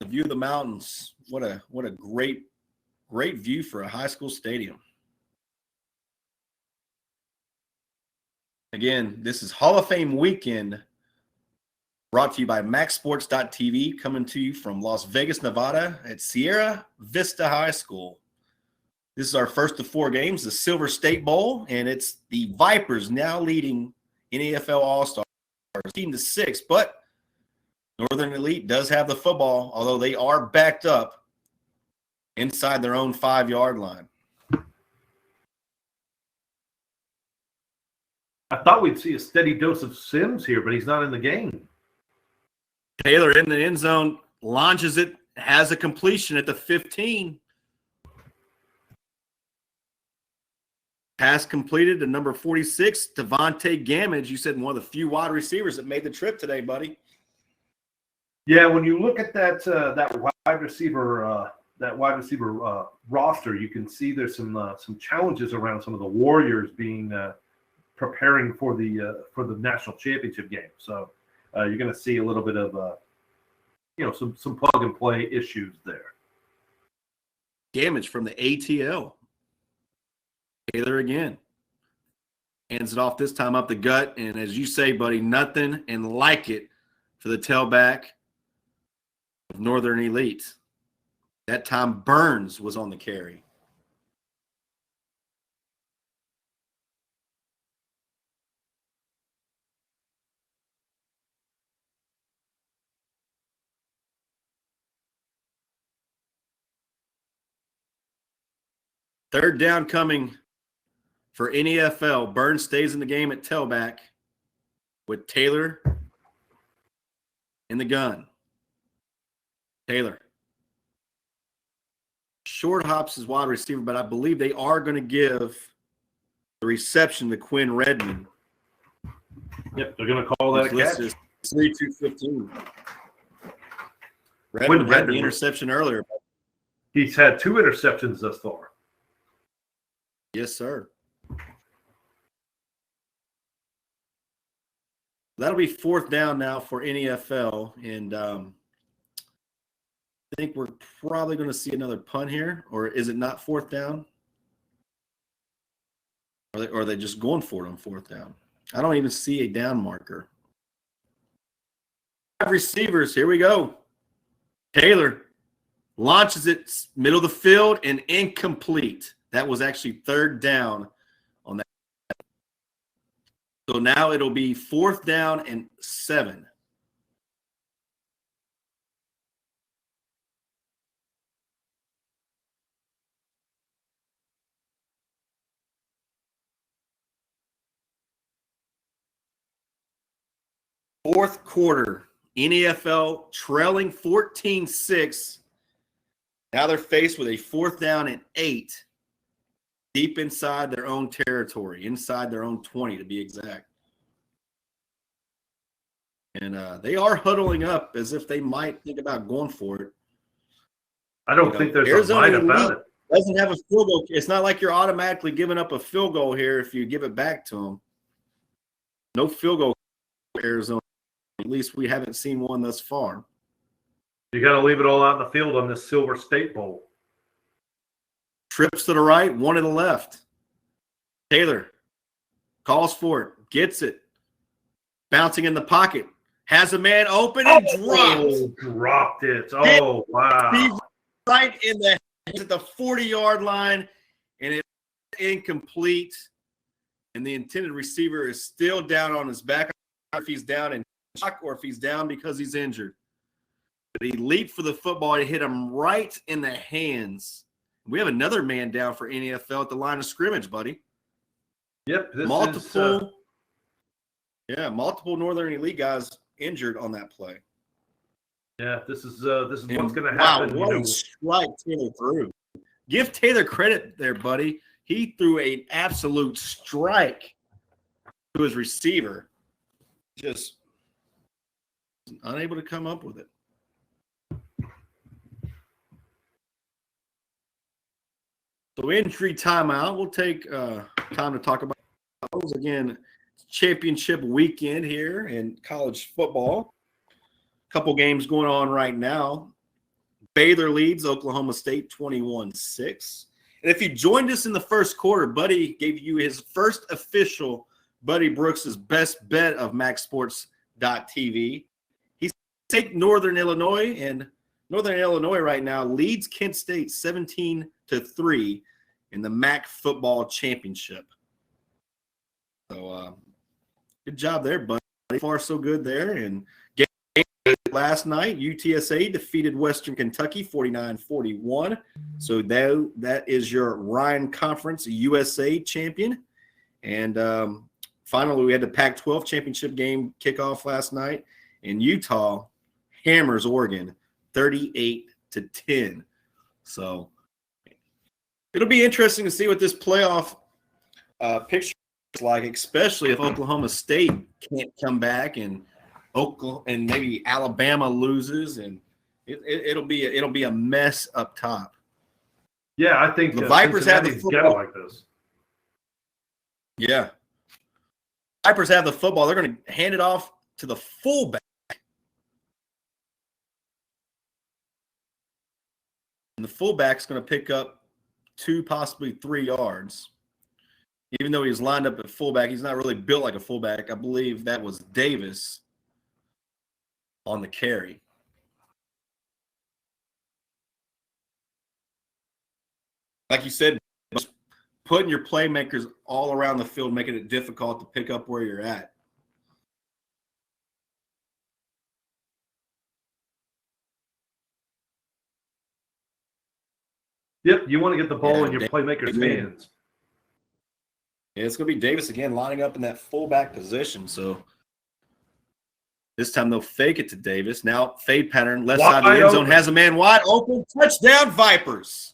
The view of the mountains. What a great view for a high school stadium. Again, this is Hall of Fame weekend brought to you by MaxSports.tv, coming to you from Las Vegas, Nevada at Sierra Vista High School. This is our first of 4 games, the Silver State Bowl, and it's the Vipers now leading NEFL All-Stars, 13-6, but Northern Elite does have the football, although they are backed up inside their own 5-yard line. I thought we'd see a steady dose of Sims here, but he's not in the game. Taylor in the end zone, launches it, has a completion at the 15. Pass completed to number 46, Devontae Gamage. You said one of the few wide receivers that made the trip today, buddy. Yeah, when you look at that wide receiver roster, you can see there's some challenges around some of the Warriors being preparing for the national championship game. So you're going to see a little bit of some plug and play issues there. Gamage from the ATL. Taylor again. Hands it off this time up the gut. And as you say, buddy, nothing and like it for the tailback of Northern Elite. That time Burns was on the carry. Third down coming for NEFL. Burns stays in the game at tailback with Taylor in the gun. Taylor. Short hops is wide receiver, but I believe they are going to give the reception to Quinn Redmond. Yep, they're going to call that a catch. 3-2-15. Redmond had the interception earlier. He's had 2 interceptions thus far. Yes, sir. That'll be 4th down now for NEFL, and I think we're probably going to see another punt here, or is it not 4th down? Or are they just going for it on 4th down? I don't even see a down marker. 5 receivers, here we go. Taylor launches it middle of the field and incomplete. That was actually 3rd down on that. So now it'll be 4th down and 7. Fourth quarter NEFL trailing 14-6. Now they're faced with a 4th down and 8 deep inside their own territory, inside their own 20 to be exact. And they are huddling up as if they might think about going for it. I don't think there's Arizona a line about it. Doesn't have a field goal. It's not like you're automatically giving up a field goal here if you give it back to them. No field goal for Arizona. At least we haven't seen one thus far. You got to leave it all out in the field on this Silver State Bowl. Trips to the right, one to the left. Taylor calls for it, gets it. Bouncing in the pocket. Has a man open and Dropped it. Oh, wow. Right in the he's at the 40-yard line, and it's incomplete. And the intended receiver is still down on his back. I don't know if he's down in shock or if he's down because he's injured. But he leaped for the football. He hit him right in the hands. We have another man down for NEFL at the line of scrimmage, buddy. Yep. Multiple Northern Elite guys injured on that play. Yeah, this is what's going to happen. Wow, what a strike Taylor threw. Give Taylor credit there, buddy. He threw an absolute strike to his receiver. Just unable to come up with it. So injury timeout. We'll take time to talk about those again. Championship weekend here in college football. Couple games going on right now. Baylor leads Oklahoma State 21-6. And if you joined us in the first quarter, Buddy gave you his first official Buddy Brooks' best bet of MaxSports.tv. He's taking Northern Illinois, and Northern Illinois right now leads Kent State 17-3 in the MAC football championship. So good job there, Buddy. So far, so good there. And last night, UTSA defeated Western Kentucky 49-41. So that is your Ryan Conference USA champion. And finally, we had the Pac-12 championship game kickoff last night. And Utah hammers Oregon 38-10. So it'll be interesting to see what this playoff picture is like, especially if Oklahoma State can't come back and maybe Alabama loses, and it'll be a mess up top. Yeah, I think the Vipers have the football like this. Yeah, Vipers have the football. They're going to hand it off to the fullback, and the fullback's going to pick up 2, possibly 3 yards. Even though he's lined up at fullback, he's not really built like a fullback. I believe that was Davis on the carry. Like you said, putting your playmakers all around the field, making it difficult to pick up where you're at. Yep, you want to get the ball in your playmakers' hands. Yeah, it's going to be Davis again lining up in that fullback position. So this time they'll fake it to Davis. Now fade pattern, left side of the end zone, has a man wide open. Touchdown, Vipers.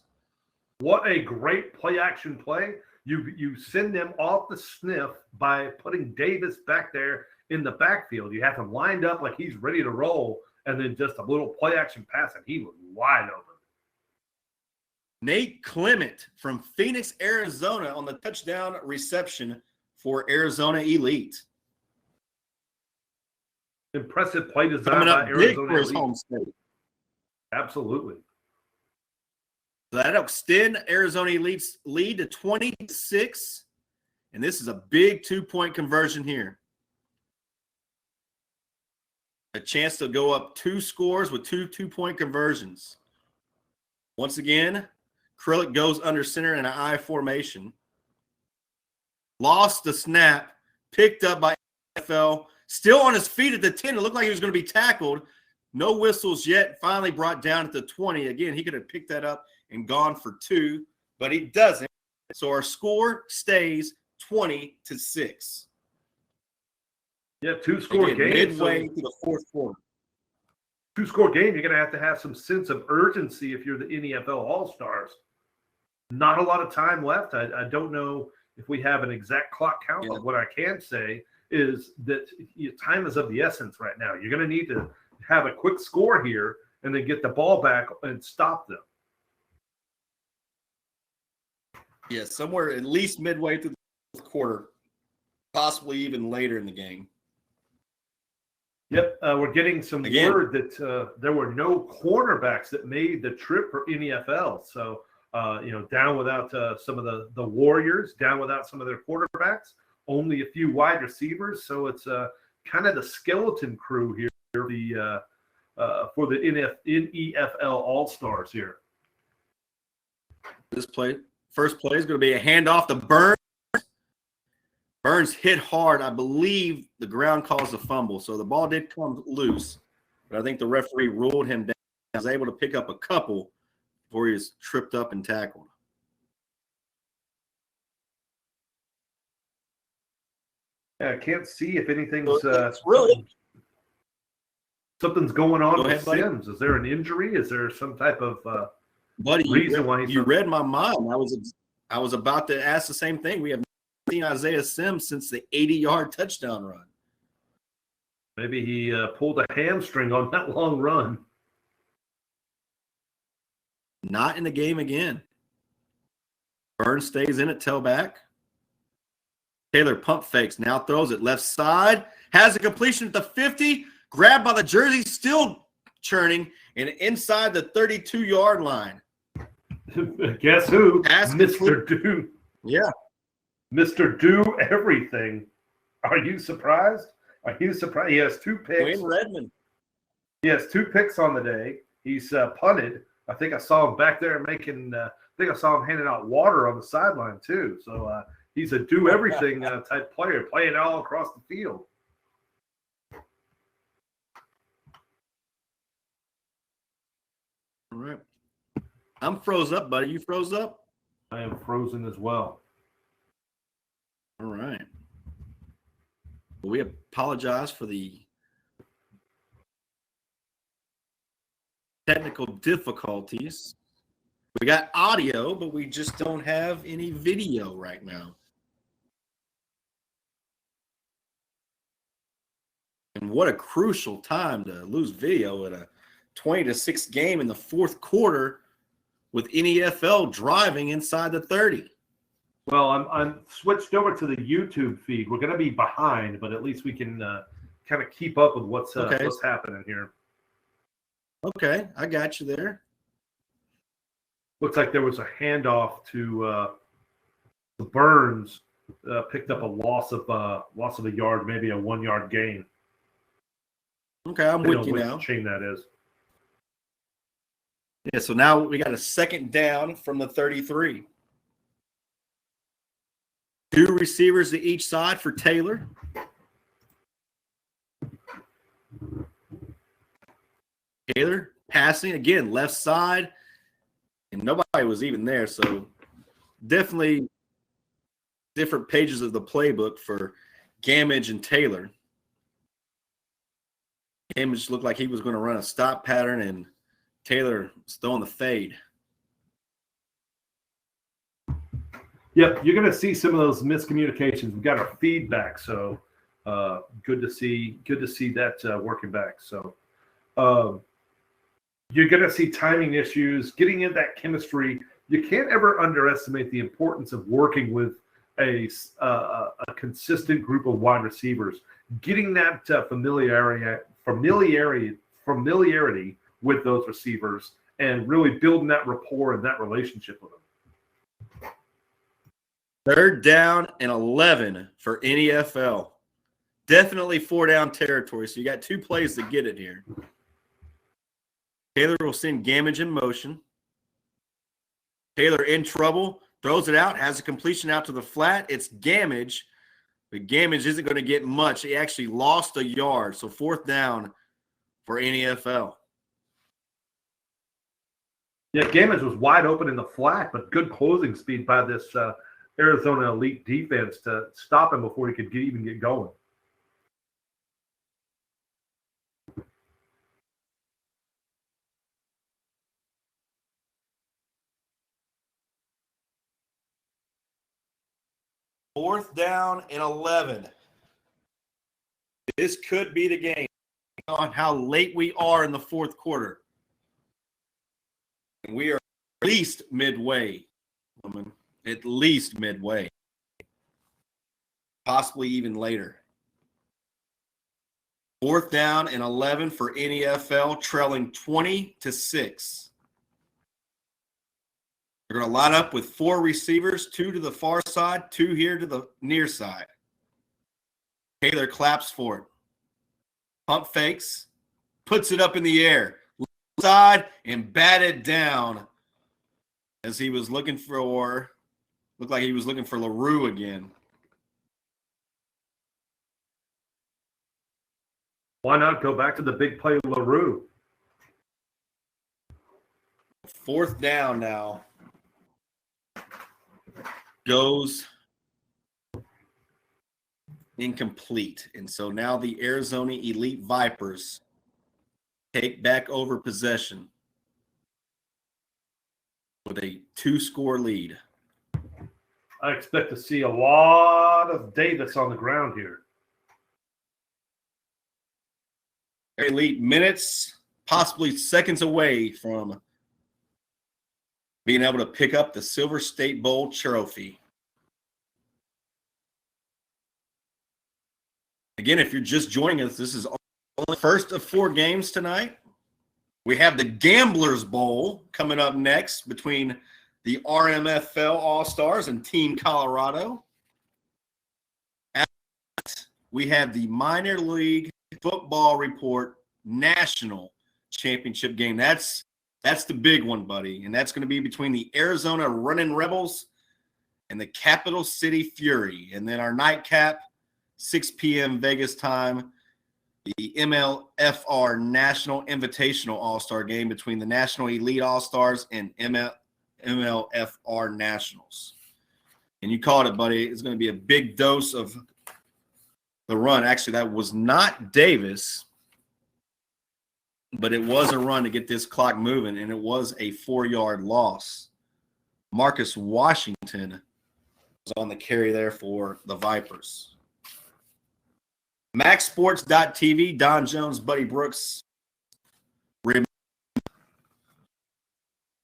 What a great play-action play. You send them off the sniff by putting Davis back there in the backfield. You have him lined up like he's ready to roll, and then just a little play-action pass, and he was wide open. Nate Clement from Phoenix, Arizona on the touchdown reception for Arizona Elite. Impressive play design Coming up by big Arizona for his Elite. home state. Absolutely. That'll extend Arizona Elite's lead to 26, and this is a big 2-point conversion here. A chance to go up 2 scores with 2 2-point conversions. Once again, Krillick goes under center in an I formation. Lost the snap, picked up by NFL, still on his feet at the 10. It looked like he was going to be tackled. No whistles yet. Finally brought down at the 20. Again, he could have picked that up and gone for 2, but he doesn't. So our score stays 20-6. Yeah, 2-score game. Midway to the fourth quarter. two-score game, you're going to have some sense of urgency if you're the NEFL All-Stars. Not a lot of time left. I don't know if we have an exact clock count, but what I can say is that time is of the essence right now. You're going to need to have a quick score here and then get the ball back and stop them. Yeah, somewhere at least midway through the fourth quarter, possibly even later in the game. Yep, we're getting some word that there were no cornerbacks that made the trip for NEFL. So, down without some of the Warriors, down without some of their quarterbacks, only a few wide receivers. So it's kind of the skeleton crew here for the NEFL All-Stars here. This first play is going to be a handoff to Burns. Burns hit hard. I believe the ground caused a fumble, so the ball did come loose. But I think the referee ruled him down. He was able to pick up a couple before he was tripped up and tackled. Yeah, I can't see if anything's something's going on with Sims. Is there an injury? Is there some type of reason why you read my mind? I was about to ask the same thing. We have seen Isaiah Sims since the 80-yard touchdown run. Maybe he pulled a hamstring on that long run. Not in the game again. Burns stays in at tailback. Taylor pump fakes, now throws it left side. Has a completion at the 50. Grabbed by the jersey, still churning, and inside the 32-yard line. Guess who? Mr. Do. Yeah. Mr. Do everything. Are you surprised? He has 2 picks. Wayne Redmond. He has 2 picks on the day. He's punted. I think I saw him back there making I think I saw him handing out water on the sideline too. So he's a do everything type player, playing all across the field. All right. I'm froze up, buddy. You froze up? I am frozen as well. All right. Well, we apologize for the technical difficulties. We got audio, but we just don't have any video right now. And what a crucial time to lose video at a 20-6 game in the fourth quarter with NEFL driving inside the 30. Well, I'm switched over to the YouTube feed. We're going to be behind, but at least we can kind of keep up with what's happening here. Okay, I got you there. Looks like there was a handoff to Burns. Picked up a loss of a yard, maybe a 1-yard gain. Okay, I'm with you now. What chain that is. Yeah, so now we got a second down from the 33. 2 receivers to each side for Taylor. Taylor passing again, left side, and nobody was even there. So definitely different pages of the playbook for Gamage and Taylor. Gamage looked like he was going to run a stop pattern, and Taylor was throwing the fade. Yep, you're going to see some of those miscommunications. We've got our feedback, so good to see that working back. So you're going to see timing issues, getting in that chemistry. You can't ever underestimate the importance of working with a consistent group of wide receivers, getting that familiarity with those receivers, and really building that rapport and that relationship with them. 3rd down and 11 for NEFL. Definitely 4-down territory, so you got 2 plays to get it here. Taylor will send Gamage in motion. Taylor in trouble, throws it out, has a completion out to the flat. It's Gamage, but Gamage isn't going to get much. He actually lost a yard, so 4th down for NEFL. Yeah, Gamage was wide open in the flat, but good closing speed by this Arizona elite defense to stop him before he could even get going. 4th down and 11. This could be the game on how late we are in the fourth quarter. And we are at least midway. At least midway. Possibly even later. 4th down and 11 for NEFL, trailing 20-6. They're going to line up with 4 receivers, 2 to the far side, 2 here to the near side. Taylor claps for it. Pump fakes, puts it up in the air, left side, and batted down as he was looking for, looked like he was looking for LaRue again. Why not go back to the big play LaRue? 4th down now. Goes incomplete. And so now the Arizona Elite Vipers take back over possession with a 2-score lead. I expect to see a lot of Davis on the ground here. Elite minutes, possibly seconds away from being able to pick up the Silver State Bowl trophy. Again, if you're just joining us, this is only the first of 4 games tonight. We have the Gamblers Bowl coming up next between the RMFL All-Stars and Team Colorado. We have the Minor League Football Report National Championship game. That's the big one, buddy. And that's going to be between the Arizona Running Rebels and the Capital City Fury. And then our nightcap, 6 p.m. Vegas time, the MLFR National Invitational All-Star game between the National Elite All-Stars and MLFR Nationals. And you called it, buddy. It's going to be a big dose of the run. Actually, that was not Davis, but it was a run to get this clock moving, and it was a 4-yard loss. Marcus Washington was on the carry there for the Vipers. MaxSports.tv, Don Jones, Buddy Brooks.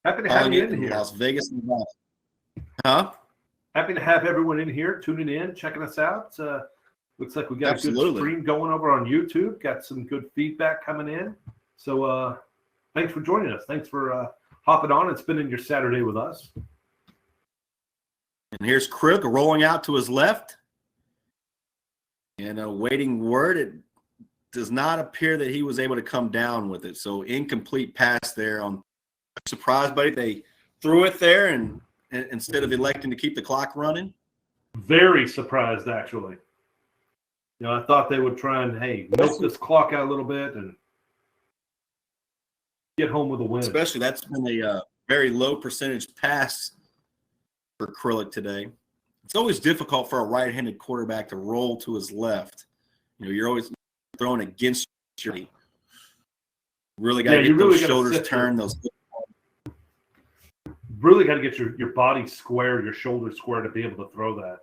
Happy to have you in here. Las Vegas, Nevada. Huh? Happy to have everyone in here, tuning in, checking us out. Looks like we got a good stream going over on YouTube. Got some good feedback coming in. So thanks for joining us. Thanks for hopping on and spending your Saturday with us. And here's Krug rolling out to his left. And awaiting word. It does not appear that he was able to come down with it. So incomplete pass there. I'm surprised, buddy. They threw it there and instead of electing to keep the clock running. Very surprised, actually. You know, I thought they would try and, milk this clock out a little bit and get home with a win. Especially that's been a very low percentage pass for Krullick today. It's always difficult for a right-handed quarterback to roll to his left. You know, you're always throwing against your – really got to get those shoulders turned. Really got to get your body square, your shoulders square to be able to throw that.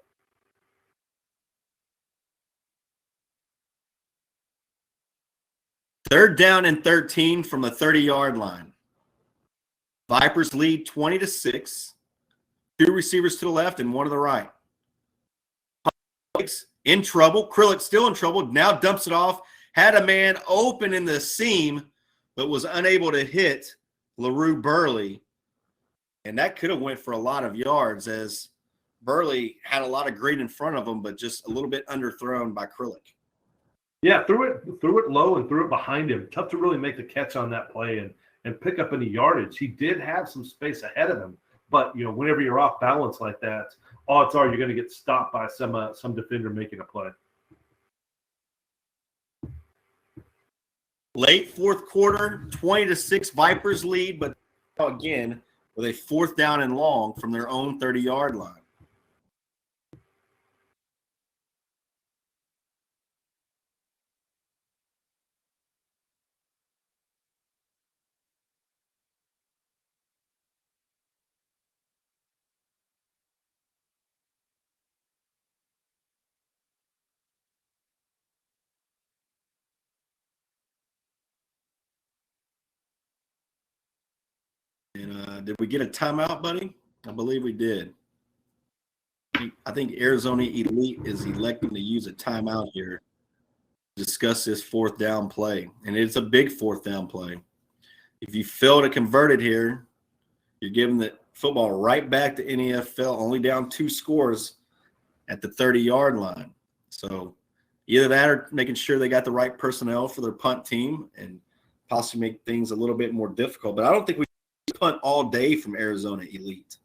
Third down and 13 from the 30-yard line. Vipers lead 20-6. 2 receivers to the left and 1 to the right. In trouble. Krullick still in trouble. Now dumps it off. Had a man open in the seam, but was unable to hit LaRue Burley. And that could have went for a lot of yards as Burley had a lot of green in front of him, but just a little bit underthrown by Krullick. Yeah, threw it low and threw it behind him. Tough to really make the catch on that play and pick up any yardage. He did have some space ahead of him. But, you know, whenever you're off balance like that, odds are you're going to get stopped by some defender making a play. Late fourth quarter, 20-6 Vipers lead, but again, with a 4th down and long from their own 30-yard line. And did we get a timeout, buddy? I believe we did. I think Arizona Elite is electing to use a timeout here to discuss this fourth down play. And it's a big fourth down play. If you fail to convert it here, you're giving the football right back to NEFL, only down 2 scores at the 30-yard line. So either that or making sure they got the right personnel for their punt team and possibly make things a little bit more difficult. But I don't think we punt all day from Arizona Elite.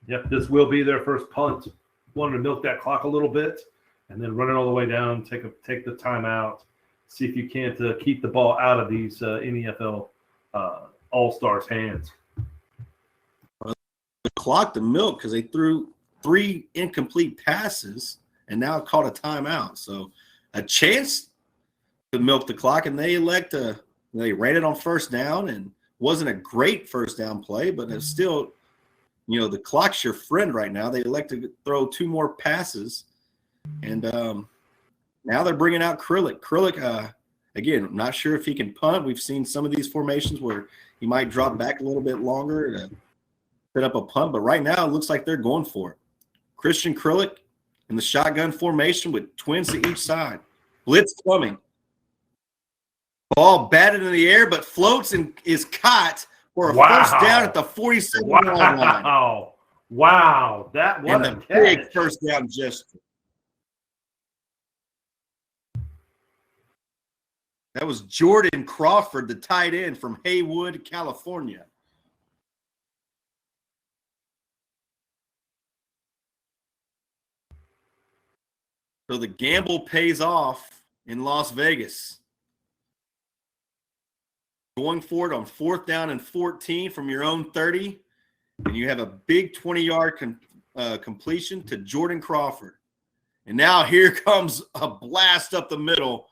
Yep, this will be their first punt. Wanted to milk that clock a little bit and then run it all the way down, take the timeout, see if you can't keep the ball out of these NEFL All-Stars' hands. The clock to milk because they threw 3 incomplete passes and now called a timeout. So a chance to milk the clock, and they ran it on first down, and wasn't a great first down play, but it's still, the clock's your friend right now. They elect to throw 2 more passes, and now they're bringing out Krillick. Krillick, again, I'm not sure if he can punt. We've seen some of these formations where he might drop back a little bit longer to set up a punt, but right now it looks like they're going for it. Christian Krillick in the shotgun formation with twins to each side. Blitz coming. Ball batted in the air, but floats and is caught for a first down at the 47-yard line. Wow. That was a big first down gesture. That was Jordan Crawford, the tight end from Haywood, California. So the gamble pays off in Las Vegas. Going for it on 4th down and 14 from your own 30, and you have a big 20-yard completion to Jordan Crawford. And now here comes a blast up the middle,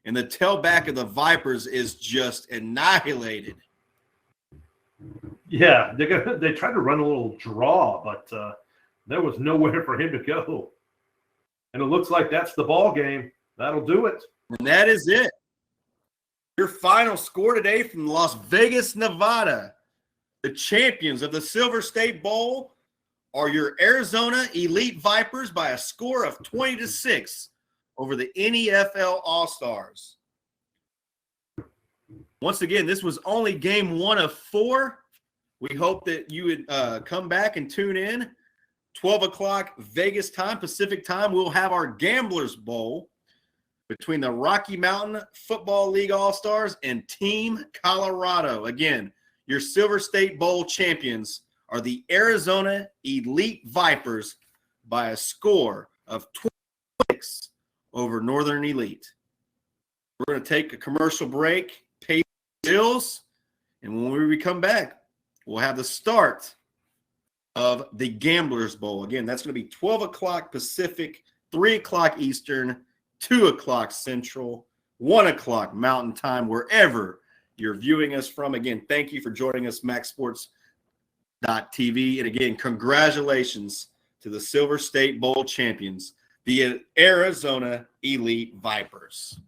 and the tailback of the Vipers is just annihilated. Yeah, they tried to run a little draw, but there was nowhere for him to go. And it looks like that's the ball game. That'll do it. And that is it. Your final score today from Las Vegas, Nevada. The champions of the Silver State Bowl are your Arizona Elite Vipers by a score of 20-6 over the NEFL All-Stars. Once again, this was only game 1 of 4. We hope that you would come back and tune in. 12 o'clock Vegas time, Pacific time, we'll have our Gamblers Bowl between the Rocky Mountain Football League All-Stars and Team Colorado. Again, your Silver State Bowl champions are the Arizona Elite Vipers by a score of 26 over Northern Elite. We're going to take a commercial break, pay bills, and when we come back, we'll have the start of the Gamblers Bowl. Again, that's going to be 12 o'clock Pacific, 3 o'clock Eastern, 2 o'clock Central, 1 o'clock Mountain Time, wherever you're viewing us from. Again, thank you for joining us, MaxSports.tv. And again, congratulations to the Silver State Bowl champions, the Arizona Elite Vipers.